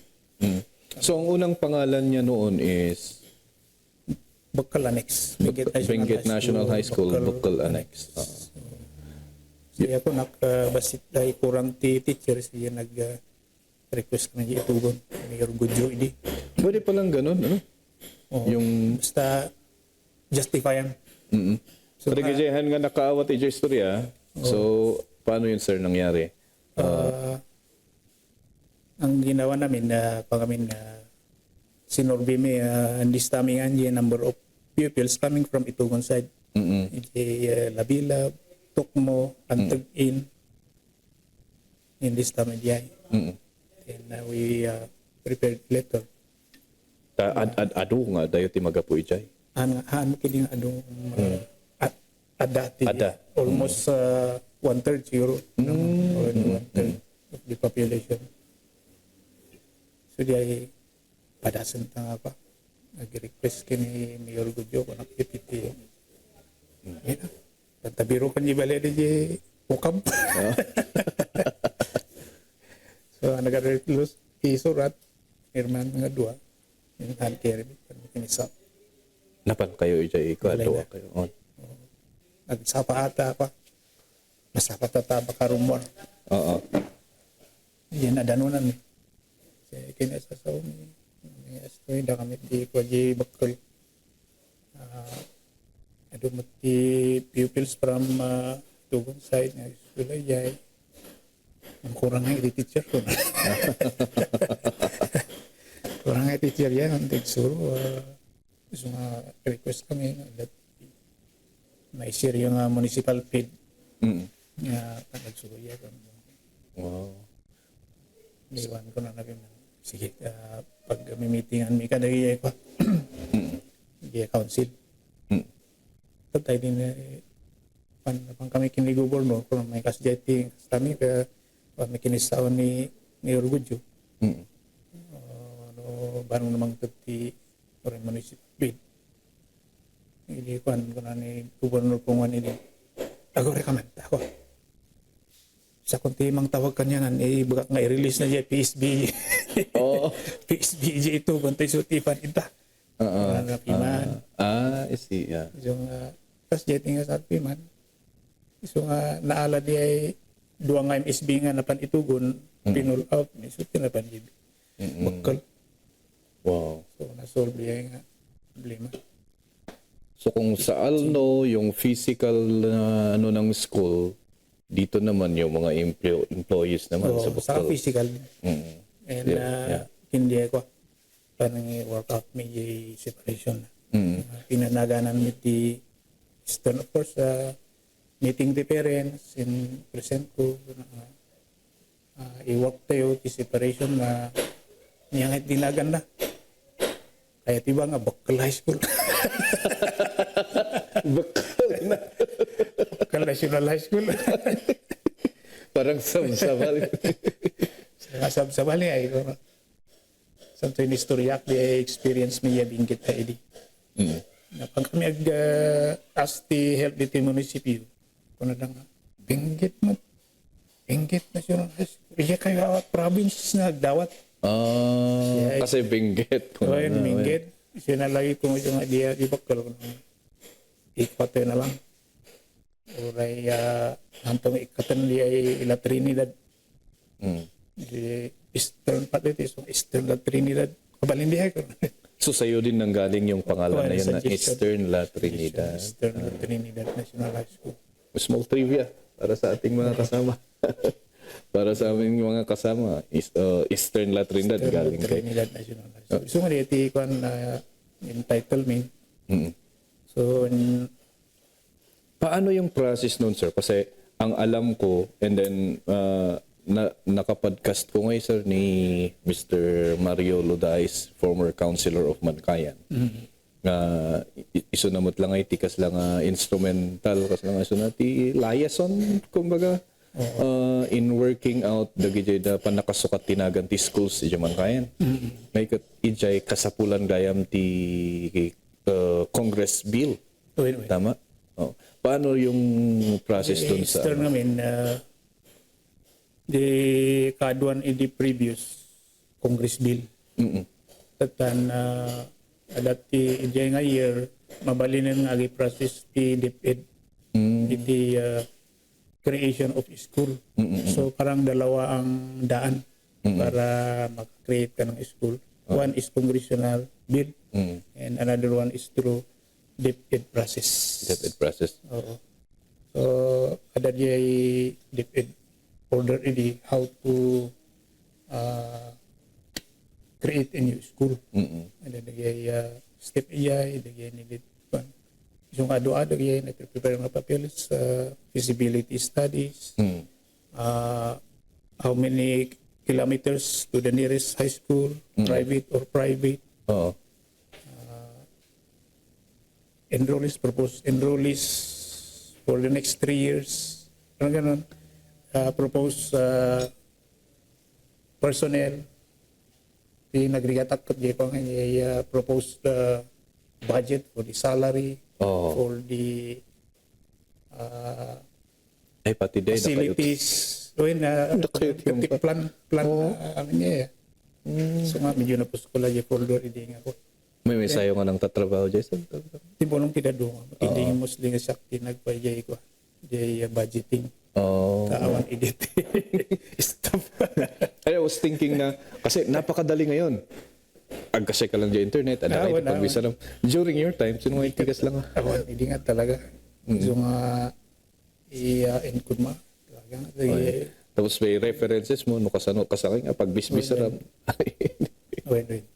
So, ang unang pangalan niya noon is Bukal Annex. Benguet National High School, Bukal Annex. Siya ako nakabasit dahil kurang teacher siya nag-request na niya itugon. Mayroong gudyo hindi. Pwede palang ganun, ano? Yung... Basta justify yan. So, Regajehan nga nakaawat ito istorya. So, paano yun, sir, nangyari? Ang ginawa namin na sinorbi may andistamingan yung number of pupils coming from Itugon side. Labila, Tukmo, Antag-in, in this time of year. And we prepared letter. Ado nga, dayo ti magapu ijay. Ano kining adong adati. Ada. Almost 1/3 siguro. Or 1/3 of the population. So di padasan ta pa. Nag-request kini Mayor Gudyo ko nakipiti. Yeah. Tabiro kan di bale di ukab. So nag-request isurat Irman nga dua. Yung halkeri kinisa. Napan kayo ijay ko ado kayo on. Nagsapa ata pa. Masapa tata baka rumor. Oo. Yan adanunan. Kaya kinasasaw ni Astoy da kami di kwaji bakol. Adumati pupils from Tugon side na school ay ang kurang nga di teacher ko. Kurang nga teacher yan ang tigsuro. So request kami that na-share yung municipal feed. Nga nagsuya ko. Wow. Iwan ko na namin. Sige, pag may-meetingan may kadagay ko. Hindi council. Tatay din pang kami kini gubernur kung may kasjeti kami kaya may kinisawan ni Mayor Gudyo. Barang namang tati or municipal feed. Hindi ko na ni gubernur pungan ini. Ako recommend ako. Sa kunti mang tawag kanya nga baka nga i-release na niya PSB. PSBJ ito bantay sutipan ita. Piman. I see. Yeah. Yung tas jetting nga sa Piman. So nga naala di ay duwa nga MSB nga napan itugon pinul out ni suti na pan GB. Bakal. Wow. So na-solve niya nga problema. So kung sa Alno, yung physical na ng school, dito naman yung mga employees naman sa Bukal. Sa physical. And hindi ako parang workout may separation. Pinanaganan mo di stone of course meeting the parents in present ko i-work tayo di separation na niyangit dinagan na. Kaya tiba nga Bukal High School. Bukal National High School. Parang sabsabal. Sabsabal niya ay ko. Santo yung istoryak di experience niya Benguet na idi. Pag kami as the help dito yung munisipyo, kung na nga, Benguet National High School. Iya kayo awat province na dawat. Kasi Benguet. So yun, Benguet. Siya na lagi kung yung idea di Bukal. Ikpatoy na lang. Uray hantong ikatan di ay La Trinidad. Di Eastern pati so Eastern La Trinidad. Kabalindihay ko. So sa'yo din nanggaling yung pangalan na yun na Eastern La Trinidad. Eastern La Trinidad National High School. Small trivia para sa ating mga kasama. Para sa aming mga kasama, Eastern La Trinidad galing kay. Trinidad National High School. So nga iti kuan na entitlement. Mm. So Paano yung process nun, sir? Kasi ang alam ko, and then nakapodcast ko ngayon, sir, ni Mr. Mario Lodais, former councilor of Mankayan. Nga iso namot lang ay tikas lang instrumental kas lang iso na ti liaison kumbaga in working out dagiti da panakasukat tinagan ti schools ti Mankayan. May kat ijay kasapulan gayam ti Congress bill. Wait. Tama? Oh. Paano yung process dun sa Eastern namin, the kaduan in the previous Congress bill. Tatan adati ijay nga year, mabalinan nga agi process ti DepEd. Iti creation of school. So parang dalawa ang daan para mag-create ka ng school. One is congressional bill and another one is through DepEd process. DepEd process? Oo. So, ada dia DepEd order ini how to create a new school. Ada dia step iya, ada dia ni kan. Yung ado-ado dia na prepare ng papeles feasibility studies. How many kilometers to the nearest high school, private or private. Oo. Proposed enrollees for the next 3 years. Parang ganun. Propose personnel. Di nagrigatak ko di ko nga propose the budget for the salary, for the ay pati day facilities. Doon plan amin niya. So nga medyo na po ko lang yung folder hindi nga ko. may sayo nga ng tatrabaho Jason. Di mo nung pinadungan. Hindi mo sila nga sakti nagpajay ko. Jay budgeting. Kaawan edit. Stuff. I was thinking na, kasi napakadali ngayon. Agkasya ka lang dyan internet, ada kayo pagbisa lang. During your time, sino nga itigas lang? Awan, hindi nga talaga. So nga, i-encode mo. Talaga nga. Tapos may references mo, kasano, kasakay nga, pagbisbisa lang. Wait.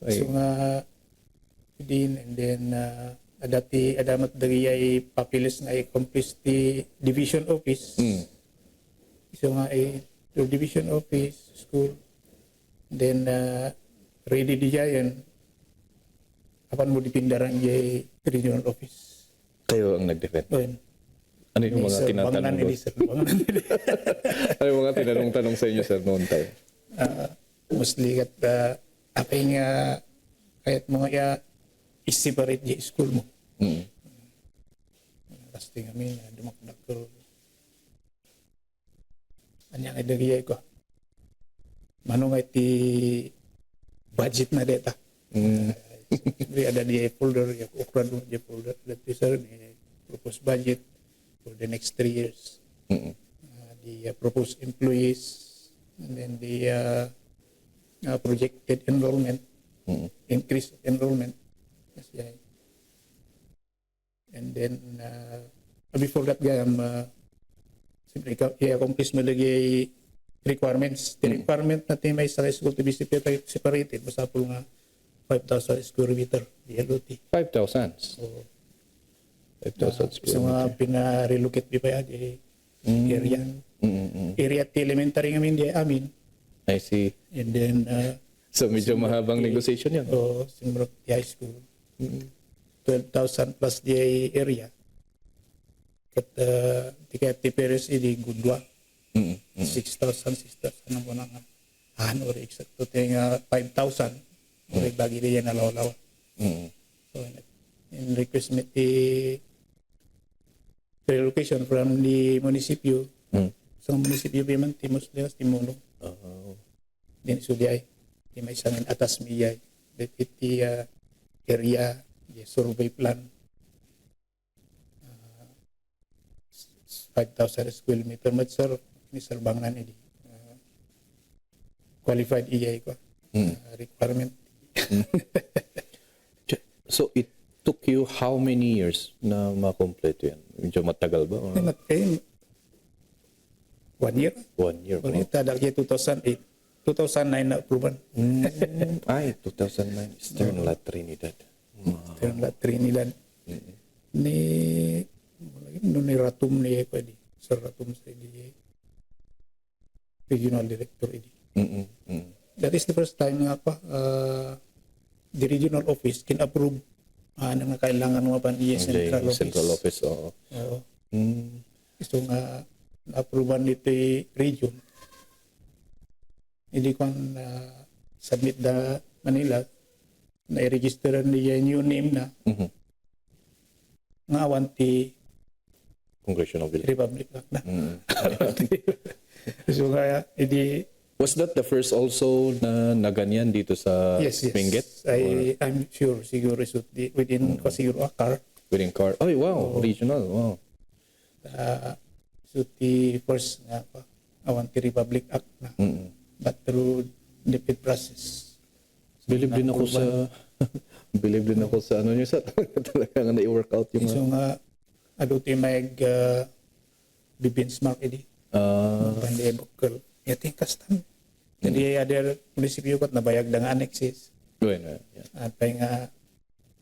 So nga, din, and then, adati adamat dari ay papilis nga i-accomplish the division office. So nga to division office school, then ready di yan apan mo dipindaran yung regional office. Kayo ang nag-defend? Ano yung mga tinatanong doon? Ano yung mga tinanong-tanong sa inyo, sir, noon tayo? Mostly kat apay nga kahit mga i-separate yung school mo. Pasti kami dumakdak ko. Anyang idagiyay ko. Manong iti budget na data. Ada di folder, yung ukran mo di folder. Dati sir, proposed budget for the next 3 years. The proposed employees, and then the projected enrollment, increase enrollment. Yes, and then before that simply i-accomplish mo lagi requirements. The requirement natin may sa school to be separated. Basta po nga 5,000 square meter the LOT. 5,000? So, 5,000 square so meter. pina-relocate di pa yan area. Area at elementary ngamin di amin. I see. And then So medyo mahabang negotiation yan. Simrok high school. 12,000 plus the area. Kat tiket Tiperes ini gudwa. 6,000 ang muna nga. Or exacto tinga 5,000. Or bagi dia na law-law. So in request me the relocation from the municipio. So municipio biman timos dewas timuno. Din sudiay. Di may isang atas miyay. Deputy area, the survey plan, 5,000 square meter. But sir, Mr. Bangnan ini qualified EA ko requirement. So it took you how many years na ma-complete yan? Medyo matagal ba? Or? 1 year. 1 year. Bonita dahil 2008. 2009 na approval. Ay, 2009. Eastern La Trinidad. Eastern La Trinidad. Ni ni Ratum ni pwede. Sir Ratum sa di regional director ini. That is the first time nga pa the regional office can approve ang nga kailangan mo pa ni central office. Central office, oo. Oo. So nga na-approvean nito region. Hindi ko submit da Manila na i-register niya new name na nga awanti Congressional Bill. Republic Act na. So nga, hindi... Was that the first also na ganyan dito sa Yes. Benguet? I'm sure, siguro within siguro a car. Within car? Oh, wow. Regional. Wow. So the first nga pa, awanti Republic Act na. But through the process. Believe din ako sa... Believe din ako sa ano niyo sa talagang na-work out yung... So nga, aduti may benchmark ini. Pandi bukal. Yating custom. Hindi ada munisipyo kot nabayag da nga annexes. Bueno, yeah. At pa nga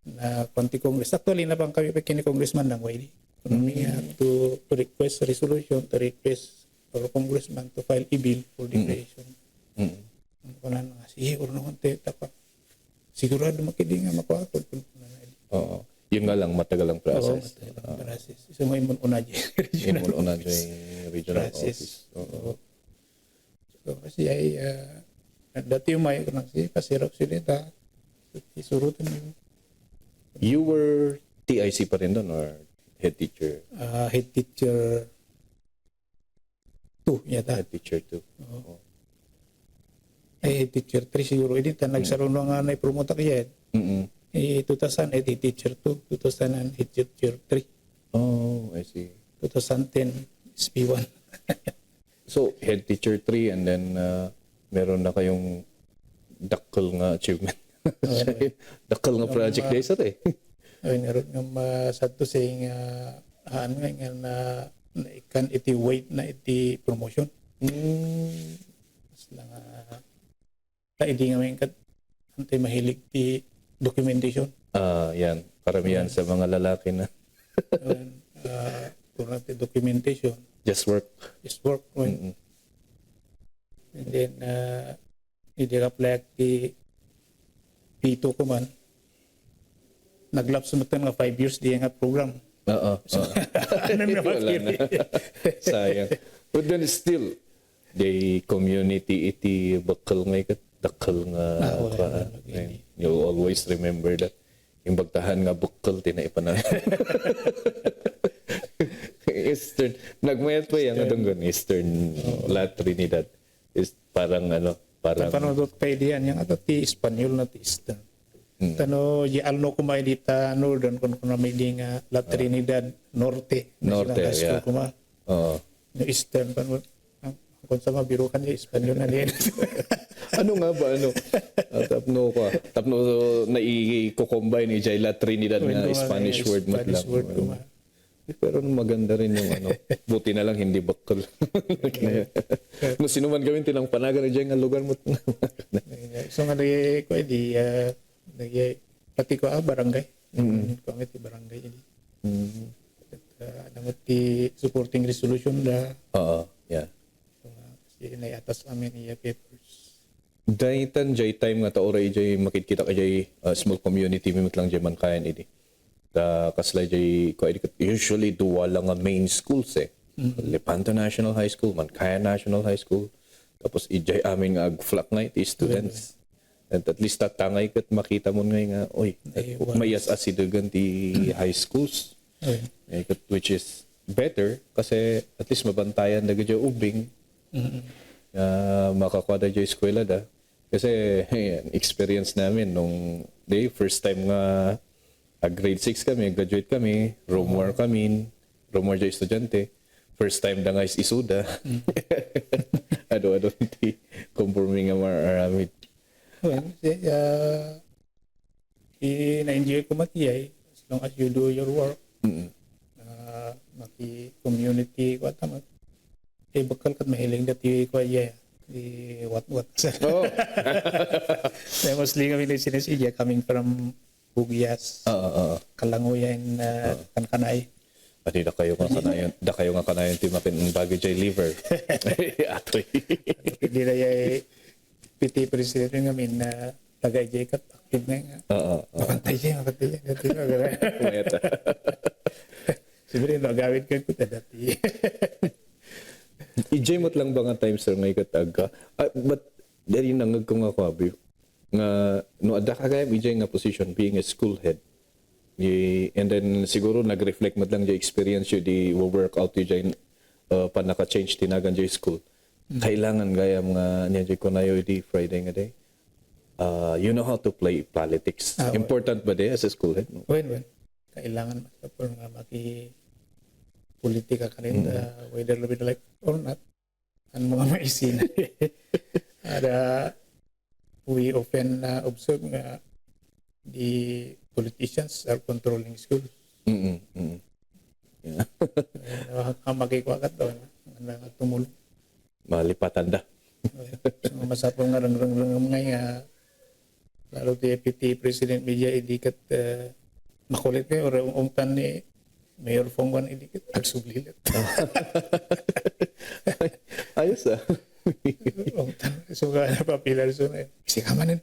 na konti congress. Actually na bang kami pa kini congressman ng way kami to request a resolution, to request for congressman to file a bill for declaration. Kunan nga siguro na konti tapa. Sigurado makidi nga makuha. Oo. Yung nga lang, matagal ang process. Process. Isa mo imun una dyan. Yung una dyan regional office. Oo. So, kasi ay, dati yung may kunang si Pasirok silita. Isurutan mo. You were TIC pa rin doon or head teacher? Head teacher 2 yata. Head teacher 2. Ay, head teacher 3 siguro. Hindi ta nagsarunong nga na i-promote ako yan. 2008 teacher 2, 2008 teacher 3. Oh, I see. 2010 SP1. So, head teacher 3 and then meron na kayong dakkel nga achievement. Dakkel nga project day sa eh. Ay, meron nga masadto sa nga ano nga na ikan iti wait na iti promotion. Mas lang hindi nga may antay mahilig ti documentation. Yan. Karamihan sa mga lalaki na. Kurang ti documentation. Just work. And then, hindi ka plak ti P2 ko man. Naglap sa mga 5 years di nga program. Oo. Ano na Wala na. Sayang. But then still, the community iti bakal nga ikat. Dakal nga. You'll always remember that. Yung bagtahan nga bakal, tinaipan na. Eastern. Nagmayat pa yung adong Eastern La Trinidad. Is parang ano, parang... Panodot pa diyan, yung ato ti Espanyol na ti Eastern. Tano, di alno kumay dita Northern, kung may di nga La Trinidad Norte. Norte, yeah. Oo. Yung Eastern, kung sa mabirukan niya, Espanyol na din. Ano nga ba, ano? Tapno na i-combine ni Jay La Trinidad na Spanish word mat lang. Pero maganda rin yung ano. Buti na lang hindi bakal. Kung sino man gawin tinang panagan ni Jay nga lugar mo. So nga nagay ko di pati ko barangay. Kami ti barangay ini. Namot ti supporting resolution da. Oo, yeah. Kasi naiatas amin iya papers. Dahitan jay time nga taoray jay makikita ka jay small community mimit lang jay man kayan idi. Kaslay jay ko usually duwa lang nga main schools eh. Lepanto National High School, Mankayan National High School. Tapos ijay amin nga ag-flock nga iti students. And at least tatangay kat makita mo nga oy mayas asidugan ti high schools. Which is better kasi at least mabantayan na gadyo ubing. Makakuha dyan eskwela da. Kasi experience namin nung day, first time nga grade 6 kami, graduate kami, room war kami, room war dyan estudyante. First time da nga is isuda. Ado-ado ti conforming nga maramid. Well, na-enjoy ko matiyay as long as you do your work. Maki-community ko atamat. bakal kat mahiling dati ko iya di what Oh. saya mostly kami di sini sih coming from Bugias Oo. Kalanguyan kan kanay Pati da kayo nga kanayon timakin ang bagay jay liver. Atoy. hindi na yung PT president kami na tagay jay kat active na nga Oo. mapantay siya dati ko Kumeta. siguro yung gawin ko dati I-jemot lang ba nga times sir ngay katag but dari nangag ko nga kwabi nga no ada ka kaya ijay nga position being a school head. And then siguro nag-reflect mo lang yung experience yung di work out yung pa naka-change tinagan yung school. Kailangan gaya mga niya ko na yung di Friday nga day. You know how to play politics. Important ba day as a school head? No? when kailangan masapol nga politika ka rin whether lebih like or not ang mga maisin ada we often observe nga the politicians are controlling school ang makikwakat daw na tumulong Malipatan da. so, masapol nga rang nga lalo ti PT President Media idikat makulit kayo or umtan ni Mayor Fongwan idikat agsublilit Ayos ah. umtan so nga napapilar so na kasi kamanin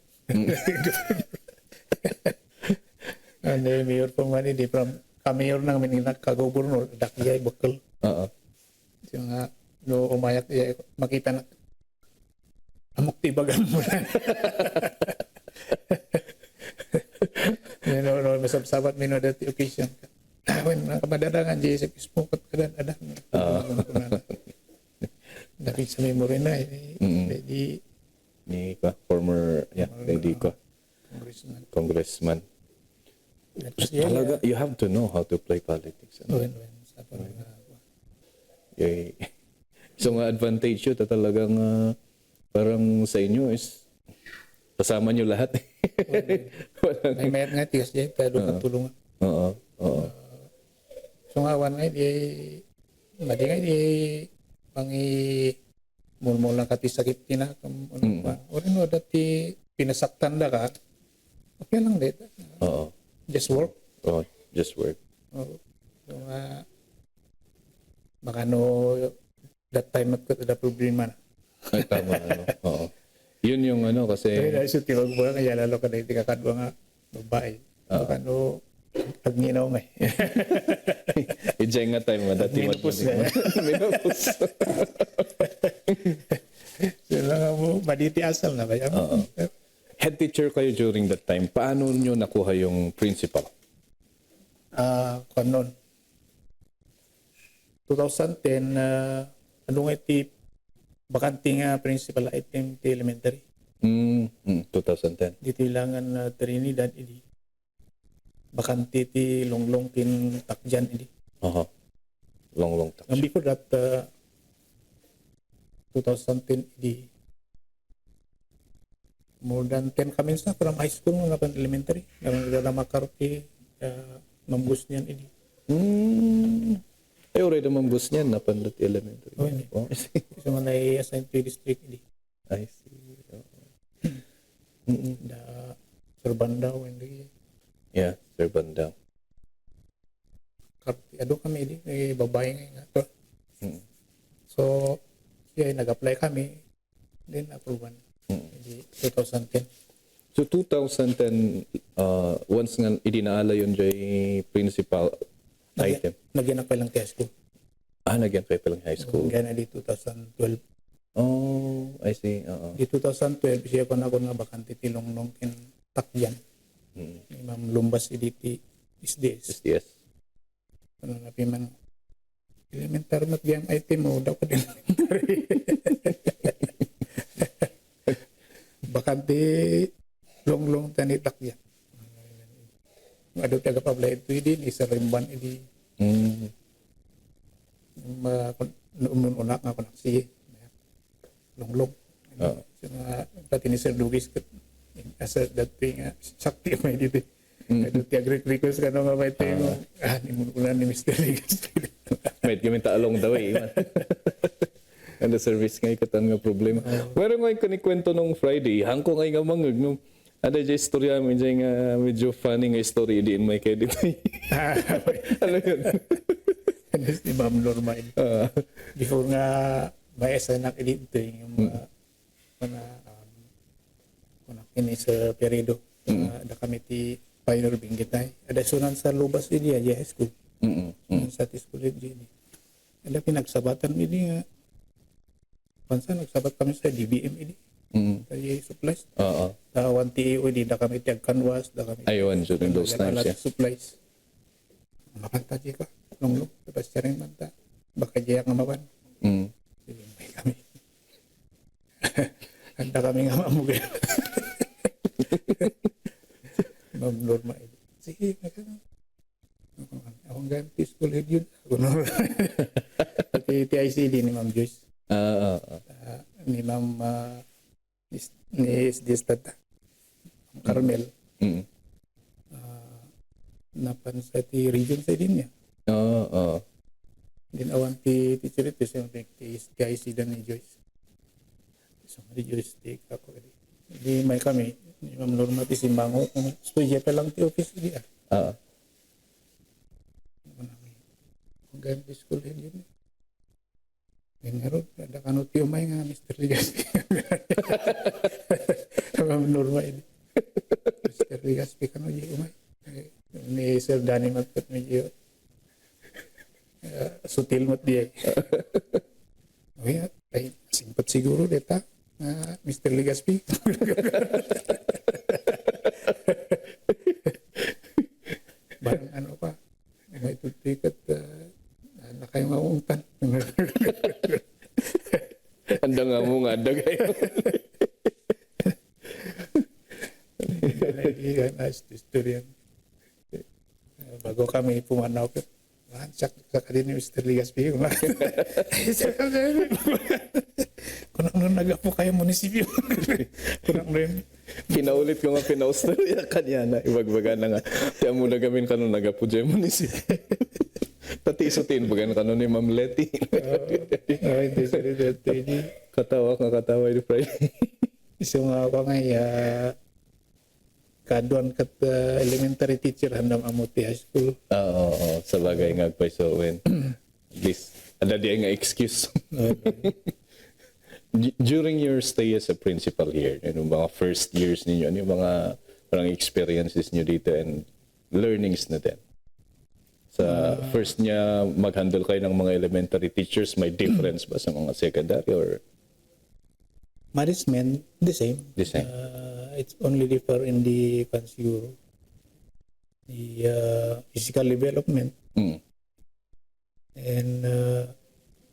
and Mayor Fongwan hindi from mayor nang mininak kagobernur dakiyay bakal Oo. so nga no umayat iya makita na amok tibagan mo na no masabsabat mino dati occasion when nakabadadangan di sa Facebook at kadang-kadang dati sa memory na di Ni ka former lady ko congressman. Talaga you have to know how to play politics. Ano? when sapol nga Yay. So nga advantage yun talagang parang sa inyo is kasama nyo lahat. may mayat nga tigas dyan pero katulungan Oo. Oo. so nga awan nga di madi nga di pangi mulmul lang kati sakit tina ano pa orin no dati pinasaktan da ka okay lang dito Oo. just work Oh, just work. so nga baka no that time at kada problema na Ay, tama. Oo. Yun yung kasi kaya na iso tiwag mo kaya lalo ka na iti kakadwa nga babae baka no agminaw nga i-jeng nga time dati Minupos na. Minupos. so lang mo maditi asal na ba yan Head teacher kayo during that time. Paano nyo nakuha yung principal? kanon 2010 ano nga iti bakante nga principal item ti elementary 2010. dito ilangan Trinidad idi bakante ti longlong kin takjan idi Aha. Long time. and before that 2010 idi more than 10 kami sa from high school nga pan elementary nga makarti mamgus niyan idi Ay, already mambus niyan na pandot elementary. Oh, hindi. Oh, I see. so nga na-assign to district idi I see. da Surbandaw hindi Yeah, Sir Bandang. ado kami di babae nga to so yeah nag-apply kami then approval di 2010 So 2010, once nga idinaala yun jay principal item. nagyan ako lang high school Nagyan kayo palang high school. gana di 2012 Oh, I see. Oo. di 2012 siya ko na ako nga bakante tilong nung kin takyan ni Ma'am Lumbas iditi SDS SDS. ano na piman elementary magyang item mo daw ka din elementary bakante long tani takyan ado taga pablay ito idi ni sa rimban idi unak nga ko naksiye long so nga pati ni Sir Dugis asa dati nga sakti may dito ado ti request ka nga may tayo ni mo ni Mr. Ligas Wait, kami taalong daw eh. Ano service nga ikatan nga problema. Pero nga kanikwento nung Friday, hangko nga nga mangag nung ada dyan istorya mo dyan nga medyo funny nga story di in my kaya dito. Ano yun? Si Ma'am Norma. Before nga may anak dito yung mga kini sa Peredo. Ada kami ti Pioneer Bingitay. Ada sunan sa lubas ini aja high school. Sa school ini. Ada pinagsabatan ini nga. Pansa nagsabat kami sa DBM ini. Kaya supplies. Oo. Tawan TEO ini da kami tiag canvas, da kami. Ayun, during those times, yeah. Supplies. Mapanta ka. Nung tapos siya rin manta. Baka jaya nga mawan. Sige, may kami. Handa kami nga mamugay. Ma'am Norma. Sige, magkano. Akong ganti school head yun. Pati TICD ni Ma'am Joyce. Ni Ma'am ni SD Stata. Carmel. Napan sa ti region sa din niya. Din awan ti teacher ito sa TICD ni Joyce. So, ni Joyce ti ako. Di may kami. Ni Ma'am Norma ti simbango. Kung studio pa lang ti office di Kung ganti school head yun. Ngayon, ada kanu tiyo may nga Mr. Ligaspi. Ma'am Norma ini. Mr. Ligaspi kanu di umay. Ni Sir Danny Magpet medyo sutil mat dia. Ay, simpat siguro deta. Mr. Ligaspi. Barang ano pa. May tutikat na kayo maungtan. Anda nga mo nga, ada kayo. Historian. Bago kami pumanaw ko, lansak sa kanina Mr. Ligaspi. Kunang nun nagapo kayo munisipyo. Kunang nun. Pinaulit ko nga pinaustorya kanya na ibagbaga na nga. Kaya mo na gamin ka nung nagapo dyan munisip. Pati isutin bagan ka nun ni Ma'am Letty. Katawa ni Friday. So nga ako nga kaduan kat elementary teacher handam amuti high school. Oo, sa bagay nga agpaisowen. At least, ada di nga excuse. During your stay as a principal here, yung mga first years ninyo, ano yung mga parang experiences nyo dito and learnings na din? Sa first niya, mag-handle kayo ng mga elementary teachers, may difference ba sa mga secondary or? Management, the same. The same. It's only differ in the consumer, the physical development and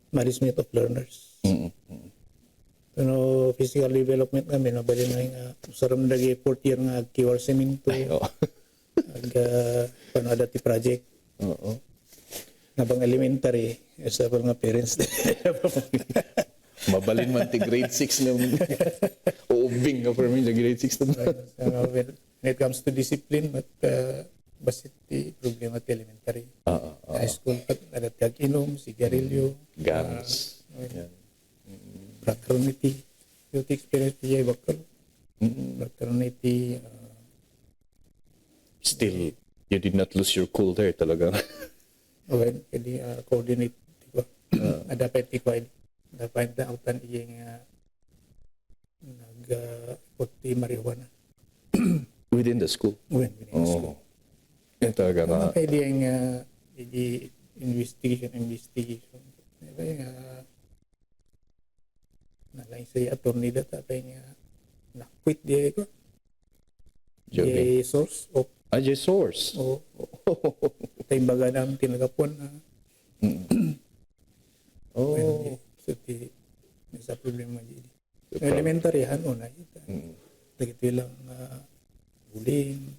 management of learners. Pero physical development kami na bali na nga saram dagi 4th year nga kiwar semento. Ag panada ti project. Nabang elementary sa mga parents. Mabalin man ti grade 6 na uubing ka for me sa grade 6 na. When it comes to discipline, but basit ti problema ti elementary. High school, ada ti ag-inom, sigarilyo, Gangs. fraternity. Yung experience ti jay bakal. Fraternity. Still, you did not lose your cool there talaga. When kadi coordinate ti ko. Ada pa ti ko. Dapat na utan iyang nag-puti marijuana. Within the school? Within the school. Yan talaga nga. Pwede yung investigation. Diba yung nalain sa attorney data pa yung na-quit diya ko. Diya source of source? O tayo baga namin tinagapon na so sa problema dito. Elementary una ito. Dagito lang bullying,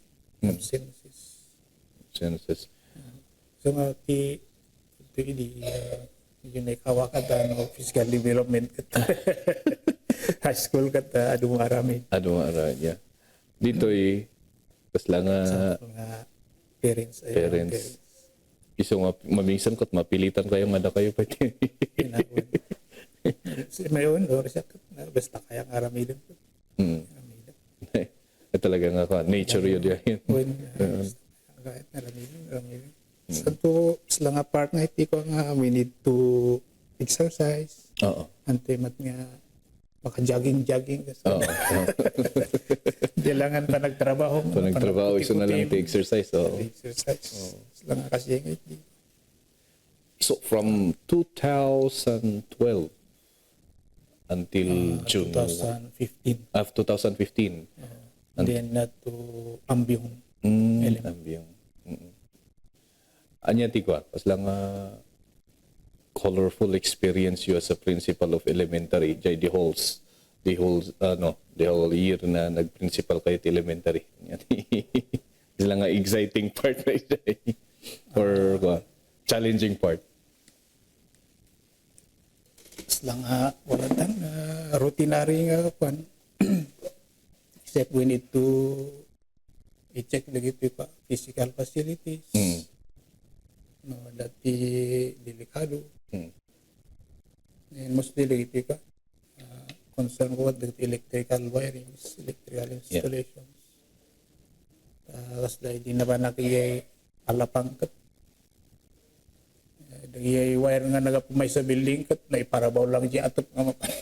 absences. So nga ti yung naikawakatan o physical development high school kata adung arami. Yeah. Dito tas lang mga parents. Iso nga, maminsan ko't mapilitan kayo, mada kayo pa. May yun, siya, basta kaya nga ramidin ko. Mm. Talaga nga ka, nature yun yan. When, kahit na ramidin. So to, sila nga part nga, iti ko nga, we need to exercise. Oo. Antimat nga, maka-jogging. Kasi, kailangan pa nagtrabaho. So, nagtrabaho, isa na lang exercise. Oo. Exercise. Sila nga kasi nga, iti. So, from 2012 until June 2015. 2015. And then to Ambyong. Ambyong. Anya ti ko, pas lang colorful experience you as a principal of elementary. Jay the whole year na nag-principal kayo ti elementary. Sila nga exciting part right there. Or challenging part. Sila nga, wala tan, routinary nga kwan. Except we need to i-check lagi pa physical facilities. No, dati delikado. And mostly lagi pa concern ko with electrical wirings, electrical installations. Tapos dahil di na ba nakiyay alapangkat. Dagiyay wire nga nagapumay sa building kat na iparabaw lang dyan atop nga mapan.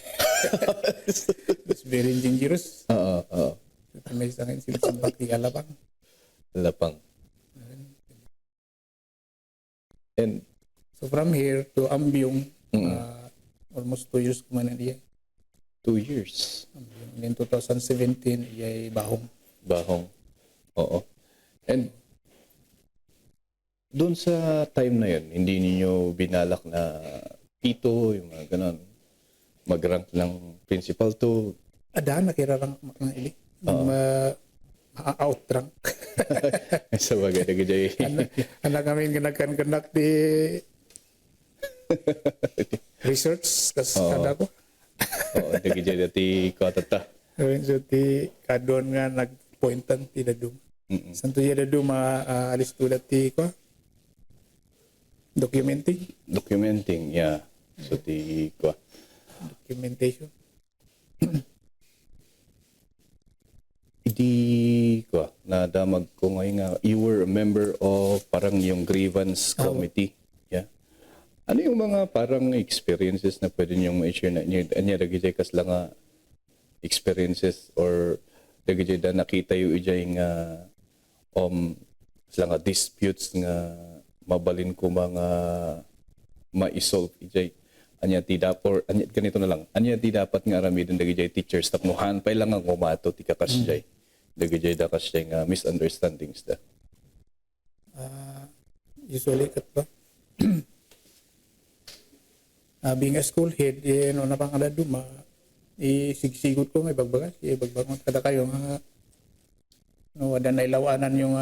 It's very dangerous. Oo. May sangin sila sa bakti alapang. Lapang. And So from here to Ambyong, almost 2 years kumanan iya. 2 years. And in 2017, iyay Bahong. Bahong. Oo. And doon sa time na yun, hindi ninyo binalak na tito, yung mga ganon, mag-rank ng principal to. Adaan, nakirarang mga ili. Out-rank. Sa bagay, nagajay. Anak kami kinagkan-kanak di research, kas kada ko. Oo, nagajay dati katata. So ti kadon nga nagpointan ti dadum. Santo ya dadum alis tulat ti ko. Documenting, yeah. So, Documentation. Hindi ko, nadamag ko ngayon nga, you were a member of parang yung grievance committee. Yeah. Ano yung mga parang experiences na pwede niyong ma-share na niyo? Anya, dagijay kas lang nga experiences or dagijay da nakita yung ijay nga sila nga disputes nga mabalin ko mga ma-isolve ijay. Anya ti dapat anya ganito na lang. Anya ti dapat nga aramidon dagijay teachers tapnuhan pa lang ang umato ti kakasjay. Dagijay da kasjay nga misunderstandings da. Usually kat ba? Being a school head, no na pang aladuma, isigsigot ko may bagbagas, ibagbangon kada kayo nga no wala na ilawanan yung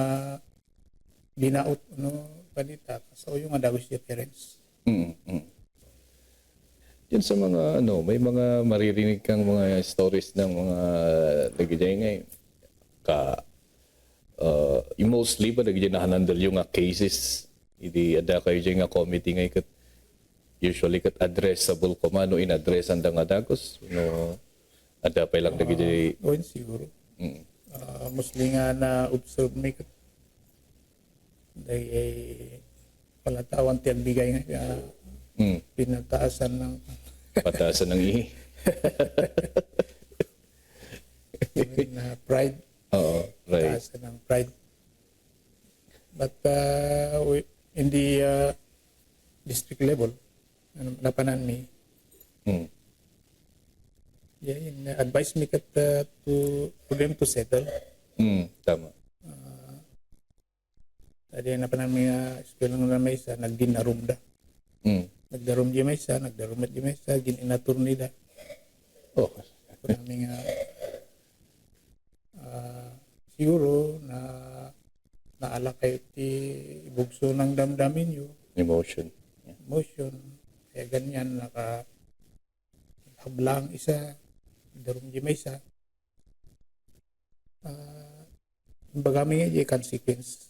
binaot no panita so yung adagos yung parents. Yan sa mga may mga maririnig kang mga stories ng mga nagijay ngayon mostly pa nagijay na handle yung cases hindi ada kayo dyan nga committee ngay kat usually kat addressable komano in-addressan da nga dagos ada pa lang nagijay Siguro mostly nga na observe may kat dahil palatawan tiyang bigay nga pinataasan ng pataasan ng ihi. na pride. Oo, right. Pataasan ng pride. But in the district level, napanan mi, advise me kat for them to settle. Tama. Tadi napanan mi eskwela nga may isa, nagdinarum da. Nagdarum di may isa, nagdarumat di may isa, gininatur nila. Oh. Namin siguro na naala kayo ti bugso ng damdamin nyo. Emotion. Emotion. Kaya ganyan, hablang isa, darum di may isa. Baga may consequence.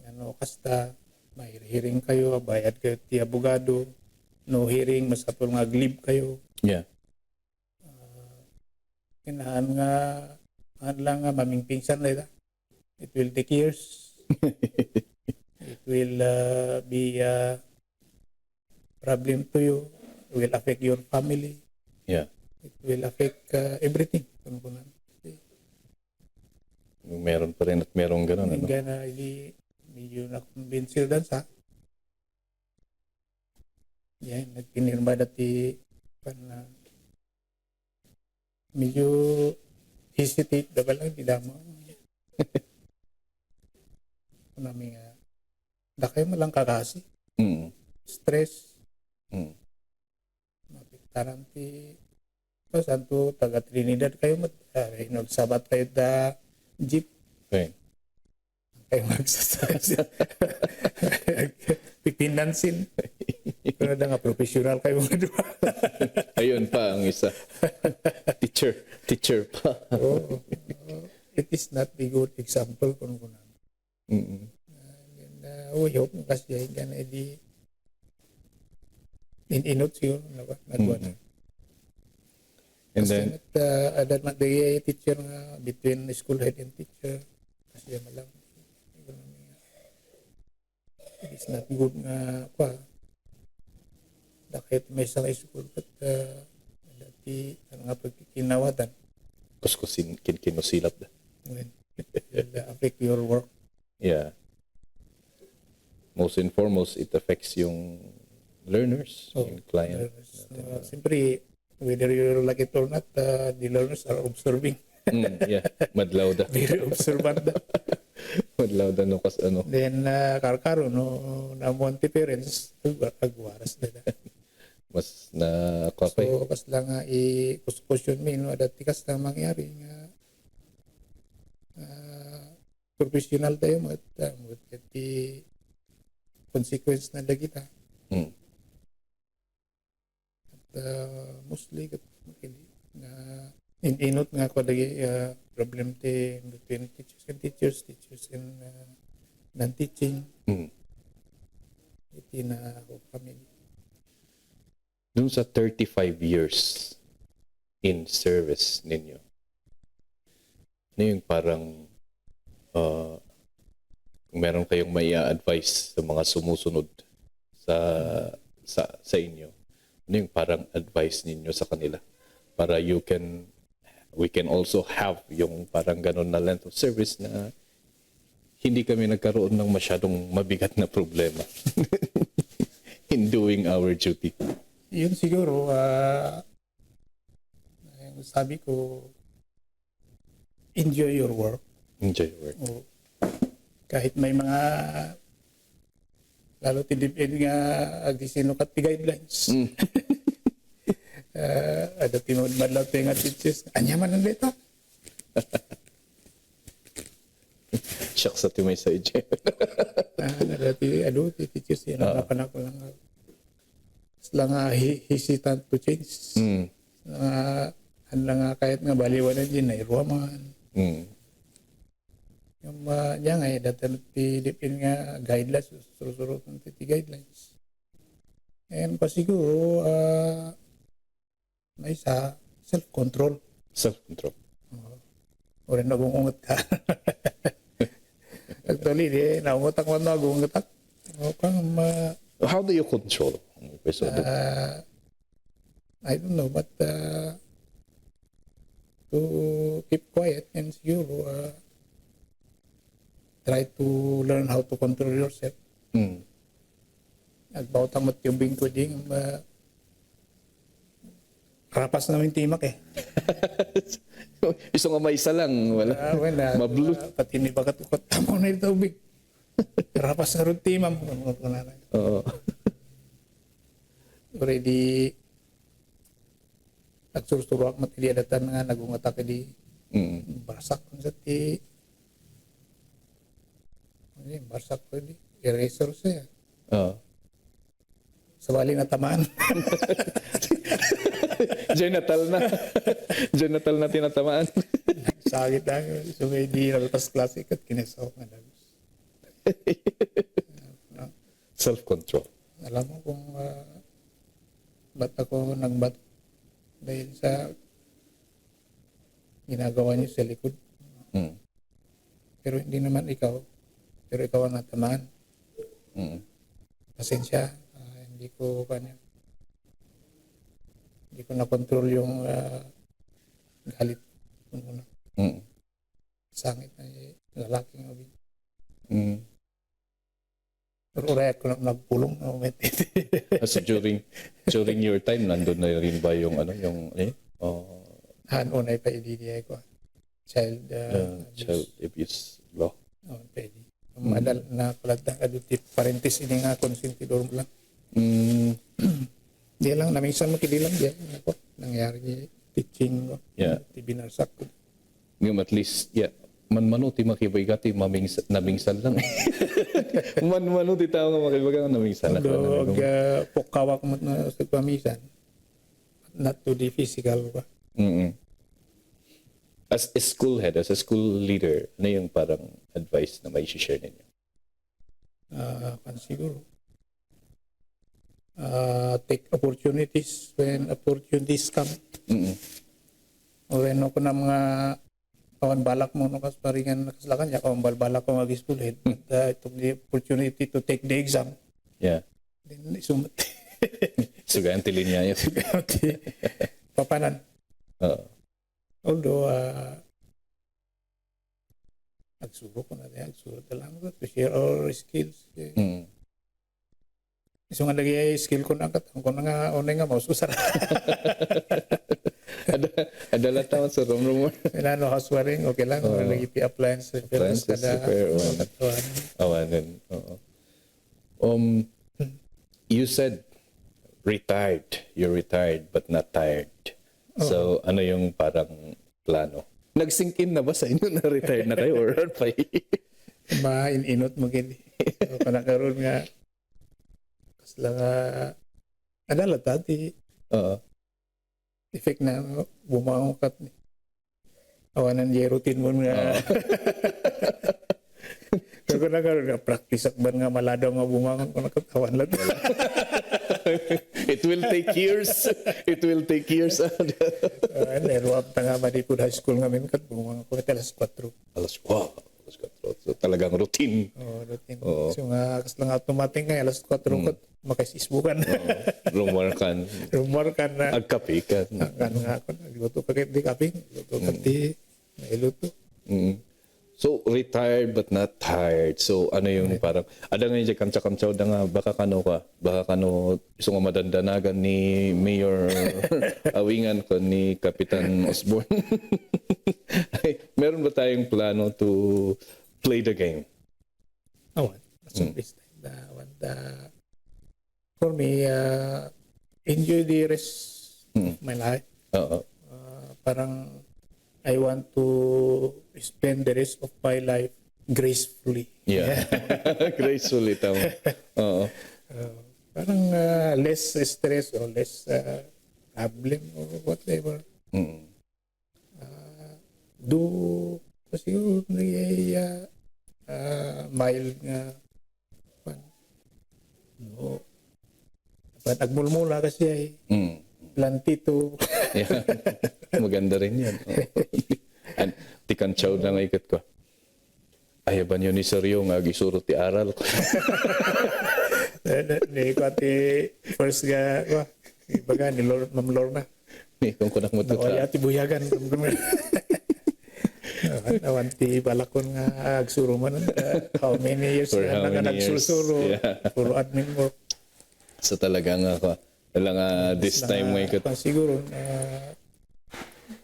Ano, kasta, may hearing kayo, bayad kayo ti abogado, no hearing mas katong nga glib kayo. Yeah. Kinahan nga lang nga mamingpingsan na ita. It will take years. It will be a problem to you. It will affect your family. Yeah. It will affect everything. Kunan. Meron pa rin at merong ganun. Ano? Hingga na hindi medyo na-convince dan sa. Yan, nagpinirma dati na medyo hesitate na ba lang, di damo. Namin nga, dakay mo lang kakasi. Mm. Stress. Mm. Mapiktaran ti saan to, taga Trinidad kayo, nagsabat kayo da jeep. Okay. Kayo magsasabi. Pipinansin. Pero na nga, professional kayo mga dua. Ayun pa ang isa. Teacher pa. Oh, it is not a good example kung kunan. Mm. We hope kasi yan na di inot siguro nagwa na. And Kasi then, adat na the teacher nga between school head and teacher kasi yan lang. It is not good nga pa. Dakit may isang school at dati ang nga pagkikinawatan. kuskusin kinusilap da. When it will affect your work. Yeah. Most and foremost, it affects yung learners, yung client. Siyempre, whether you like it or not, the learners are observing. Yeah, madlaw da. Very observant. Madlaw da no kas ano. Then, karkaro, no, na monte parents, agwaras na. Mas na kapay. So, kas lang nga i-question me, no, dati kas lang mangyari nga professional tayo mo at the consequence na kita. Mm. At mostly na inot nga ko lagi problem te between teachers and non-teaching. Mm. Iti na ako kami. Dun sa 35 years in service ninyo, ano yung parang meron kayong may advice sa mga sumusunod sa inyo? Ano yung parang advice ninyo sa kanila para we can also have yung parang ganun na length of service na hindi kami nagkaroon ng masyadong mabigat na problema in doing our duty? Yun siguro yung sabi ko, enjoy your work. Enjoy your work. O, kahit may mga lalo tidipin nga agdisinukat ti guidelines. Ada tinod madlaw nga teachers. Anyaman ang dito. Shucks at yung may sa ije. Dati teachers yan ang napanak ko lang. Lang hesitant to change. Lang kahit nga baliwanan din na iruaman. Yung diyan nga datan tidipin nga guidelines surusurot ng ti guidelines. And pa siguro may sa self-control. Self-control. O rin nagungungot ka. Actually, naungot ako nagungot ako. How do you control? I don't know, but to keep quiet and siguro try to learn how to control yourself. Nagbautang matiyubing ko din rapas namin timak eh. Isang nga isa lang. Wala. Mablu. Pati ni bakatukot tamo na ito ubig. Rapas na rin timam. Oo. Already nagsurusuruak matili adatan nga nagungatake di barsak kung sa ti barsak ko di eraser siya. Sabali na tamaan. Diyan natal na tinatamaan. Sagit lang. So may di naltas klase kat kinesaw nga lagos. Self-control. Alam mo kung ba't ako nagbat dahil sa ginagawa niyo sa likod. Mm. Pero hindi naman ikaw. Pero ikaw ang natamaan. Mm. Pasensya. Hindi ko na-control yung galit ko muna. Mm. Sangit na lalaking obi. Mm. Pero urayat ko na nagpulong na moment. So during your time, nandun na rin ba yung Unay pa i-DDI ko. Child child abuse law? Pwede. Madal na palagda adoptive parentis ini nga konsentidor mo lang. Di lang, naminsan makidilang diyan. Ako, nangyari ni teaching ko. Yeah. Binarsak ko. Ngayon at least, yeah, man-mano ti makibagati namingsan lang. Man-mano ti tao nga makibagati namingsan lang. Dog, pokawak mo na sa pamisan. Not to the physical ba? Mm-mm. As a school head, as a school leader, ano yung parang advice na may share ninyo? Siguro. Take opportunities when opportunities come. Mm-mm. O rin ako na mga kawan balak mo no kasparingan nakaslakan ya kawan balak ko mag-school head. But it took the opportunity to take the exam. Yeah. Then sumat. Sugaan tilin niya yun. Papanan. Although, nagsuro ko na rin. Nagsuro lang ko to share our skills. Mm. Iso nga lagi ay skill ko na katang ko na nga onay nga maususara. Adala tawon sa room. Ano, housewaring, okay lang. Lagi pi appliance. Appliances, repair, awanan. You said retired. You're retired but not tired. So, ano yung parang plano? Nag-sink in na ba sa inyo na retired na kayo or pa? Maininot mo gini. So, panakaroon nga kasla nga adala tati effect na bumangon kat ni awanan di routine mo nga kung nakaroon nga practice akban nga maladaw nga bumangon ko nakatawan lang. It will take years. It will take years. Neruap na nga manikod high school nga min kat bumangon ko alas 4. Alas 4. So talagang routine. Routine. So nga kaslang automatic nga alas 4 ko makasisbukan. Rumarkan. Rumarkan na. Agkape ka. Ano nga ako, nagluto ka di kaping. Luto ka di. Nailuto. So, retired but not tired. So, ano yung parang, ada nga yung kamsa-kamsaw na nga, baka kano, gusto nga madandanagan ni Mayor Awingan ko ni Kapitan Osborne. Ay, meron ba tayong plano to play the game? Awan. For me, enjoy the rest of my life. Parang, I want to spend the rest of my life gracefully. Yeah. Gracefully, tama. Parang less stress or less problem or whatever. Do siguro mild nga no. Nagmulmula kasi ay plantito. Yeah. Maganda rin yan. And tikan chow na nga ikat ko. Ayaban yun ni Seryo nga gisuro ti aral ko. Ni ko ati first ga ibaga ni Lord Ma'am Lorna. Ni kung kunak mo to. Ay ati buyagan. Awan ti balakon nga agsuro man how many years na nga nagsusuro. Puro admin work. So talaga nga ako. This time may ikot. Siguro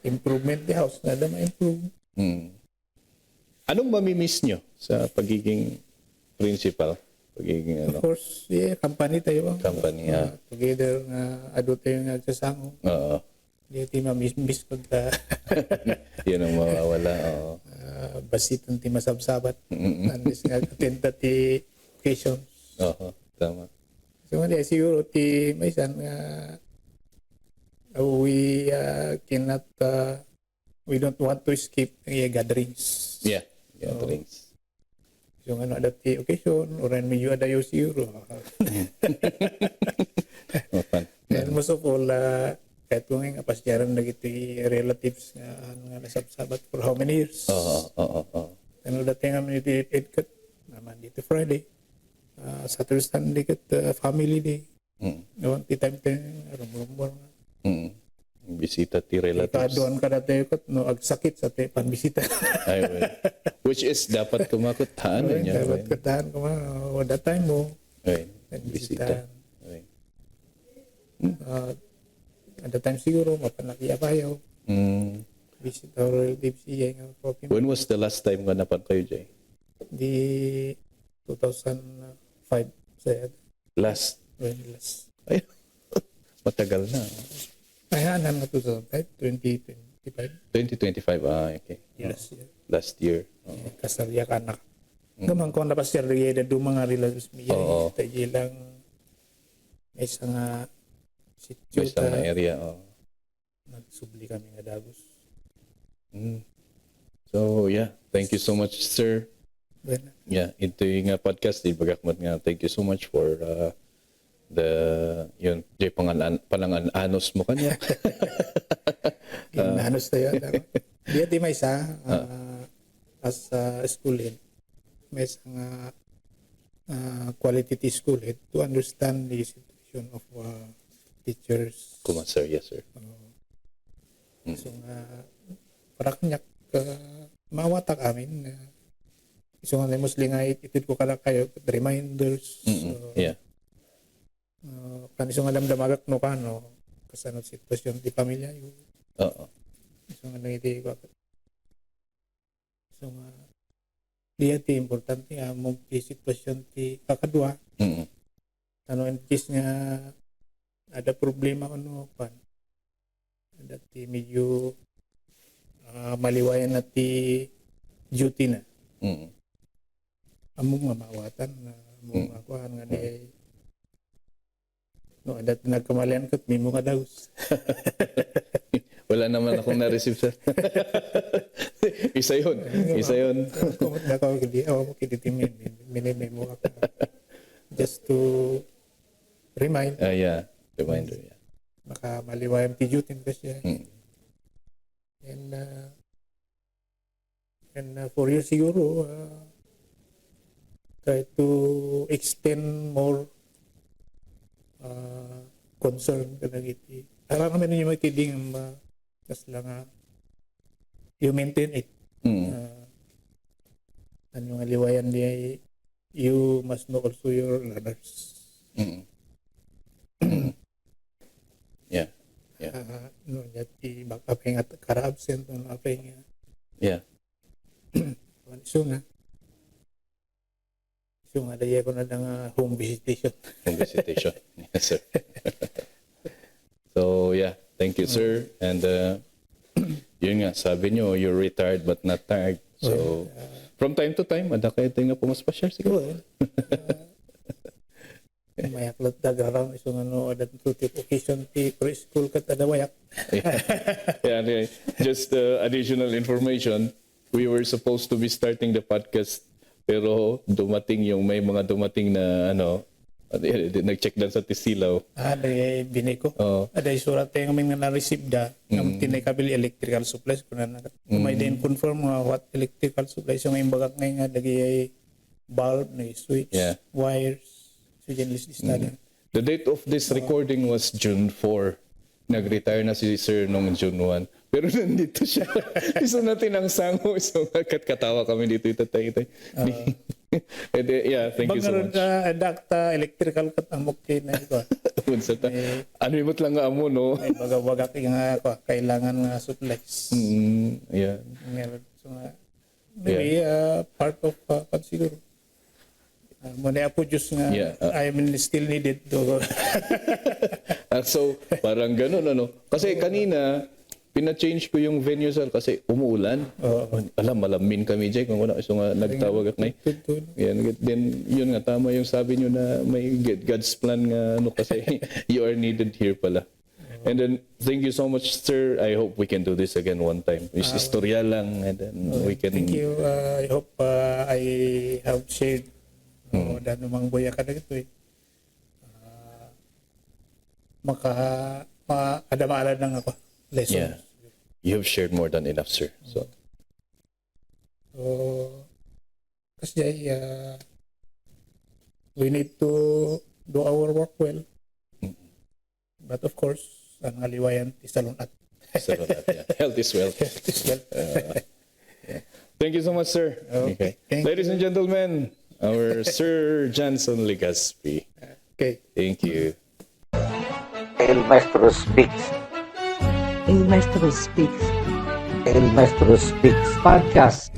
improvement the house na ma-improve. Anong mamimiss nyo sa pagiging principal? Pagiging Of course, company tayo. Company, together nga ado tayo nga nagsasango. Hindi tayo mamiss ko ta. Yan ang mawawala. Basitan ti masabsabat. Unless nga attend ti occasions. Tama. So, siguro ti may isan nga we cannot we don't want to skip gatherings. Yeah, gatherings. So ano dati occasion or medyo adayo siguro. And most of all, kahit kung nga pasyaran na ito relatives nga nasabsabat for how many years. And all the thing kami it kat naman dito Friday. Saturday, Sunday kat family day. Noon ti time rumor. Bisita ti relatives. Doon ka dati kat no agsakit sa ti panbisita. Ay, well. Which is dapat kumakutahan niya. Dapat katahan ko that time mo. Ay, Bisita. bisita. Ay. At the time siguro mapanakiyapayaw. Visit our relatives siya nga problem. When was the last time nga napan kayo, Jay? Di 2005 sa Last. last. Ay, matagal na. Kaya na 2005, 2025. 2025, okay. Yes. Last year. Kasarya ka na. Gamang ko na pa siya rin do mga relatives niya. Oo. Tayo lang may isang May sityo isang na area. nagsubli kami nga Dagos. So, yeah. Thank you so much, sir. Bueno, Yeah, ito yung podcast. Bagakmat nga. Thank you so much for yun, Jay, palangan-anos mo kanya. ginanos tayo. Diya di may isa as school head. May isang quality school head to understand the situation of teachers. Kuma, sir. Yes, sir. So para kanyak mawatak amin so nga mostly nga itid ko kala kayo reminders. Yeah. Kanisong alam damagak no kano kasanod sitwasyon di pamilya yo. Oo. So nga nangiti ko. So nga diya ti importante nga mo ti sitwasyon ti kakadwa. Ano in case nga ada problema ano pan. Ada ti medyo maliwayan na ti duty na. Amo nga mawatan na mo nga kuan nga di no ada nagkamalian kat mimo nga daws. Wala naman akong na-receive, sir. Isa yun. Kumot na ko kidi aw mo kidi timin minimo ako. Just to remind Yeah. Reminder, yeah. maka maliwayan ti duty kasi. And for you siguro try to extend more concern ka iti. Alam naman ninyo magkiding kas lang you maintain it. Ano nga liwayan di you must know also your learners. Yeah. No, yati baka pengat kara absent no apa nga. Yeah. So nga daya ko na lang home visitation. Home visitation. Yes, sir. So, yeah. Thank you, sir. And yun nga, sabi nyo, you're retired but not tired. So, from time to time, ada kayo tayo nga pumaspasyal. Siguro. Mayak lot dagarang isong ada tutup occasion ti preschool kat ada wayak. Yeah, just additional information. We were supposed to be starting the podcast pero may mga dumating na nag-check dan sa Tisilaw. Ada biniko. Oo. Ada surat yang may na-receive da ng tinay kabili electrical supplies kunan na. May din confirm what electrical supplies yung imbagak ngay nga dagi bulb na switch, Yeah. wires, so dyan list na. The date of this recording was June 4. Nag-retire na si sir nung June 1. Pero nandito siya. Gusto natin ang sango. So, katawa kami dito. Itatay. Yeah, thank you so much. Dakta electrical kat ang mukti na ito. Ano yung lang nga amo, no? May bagawagak nga kailangan nga supplies. Yeah. Meron. So, maybe part of siguro. Muna po Diyos nga, Yeah, I mean, still needed to. So, parang ganun, Kasi kanina, pina-change ko yung venue, sir, kasi umuulan. Malamin kami, Jay, kung wala isang nagtawag at yan. Then, yun nga, tama yung sabi nyo na may God's plan nga, kasi you are needed here pala. And then, thank you so much, sir. I hope we can do this again one time. Istorya lang, and then we can... Thank you. I hope I have shared dahil namang buya ka na ito makadamalan ng ako lesson. Yeah. You have shared more than enough, sir. So, So, kasi we need to do our work well. But of course, ang aliwayan is salunat. salamat. Yeah. Health is wealth. Thank you so much, sir. Okay. Thank Ladies and gentlemen, our Sir Johnson Legaspi. Okay. Thank you. El Maestro Speaks. El Maestro Speaks. El Maestro Speaks. Podcast.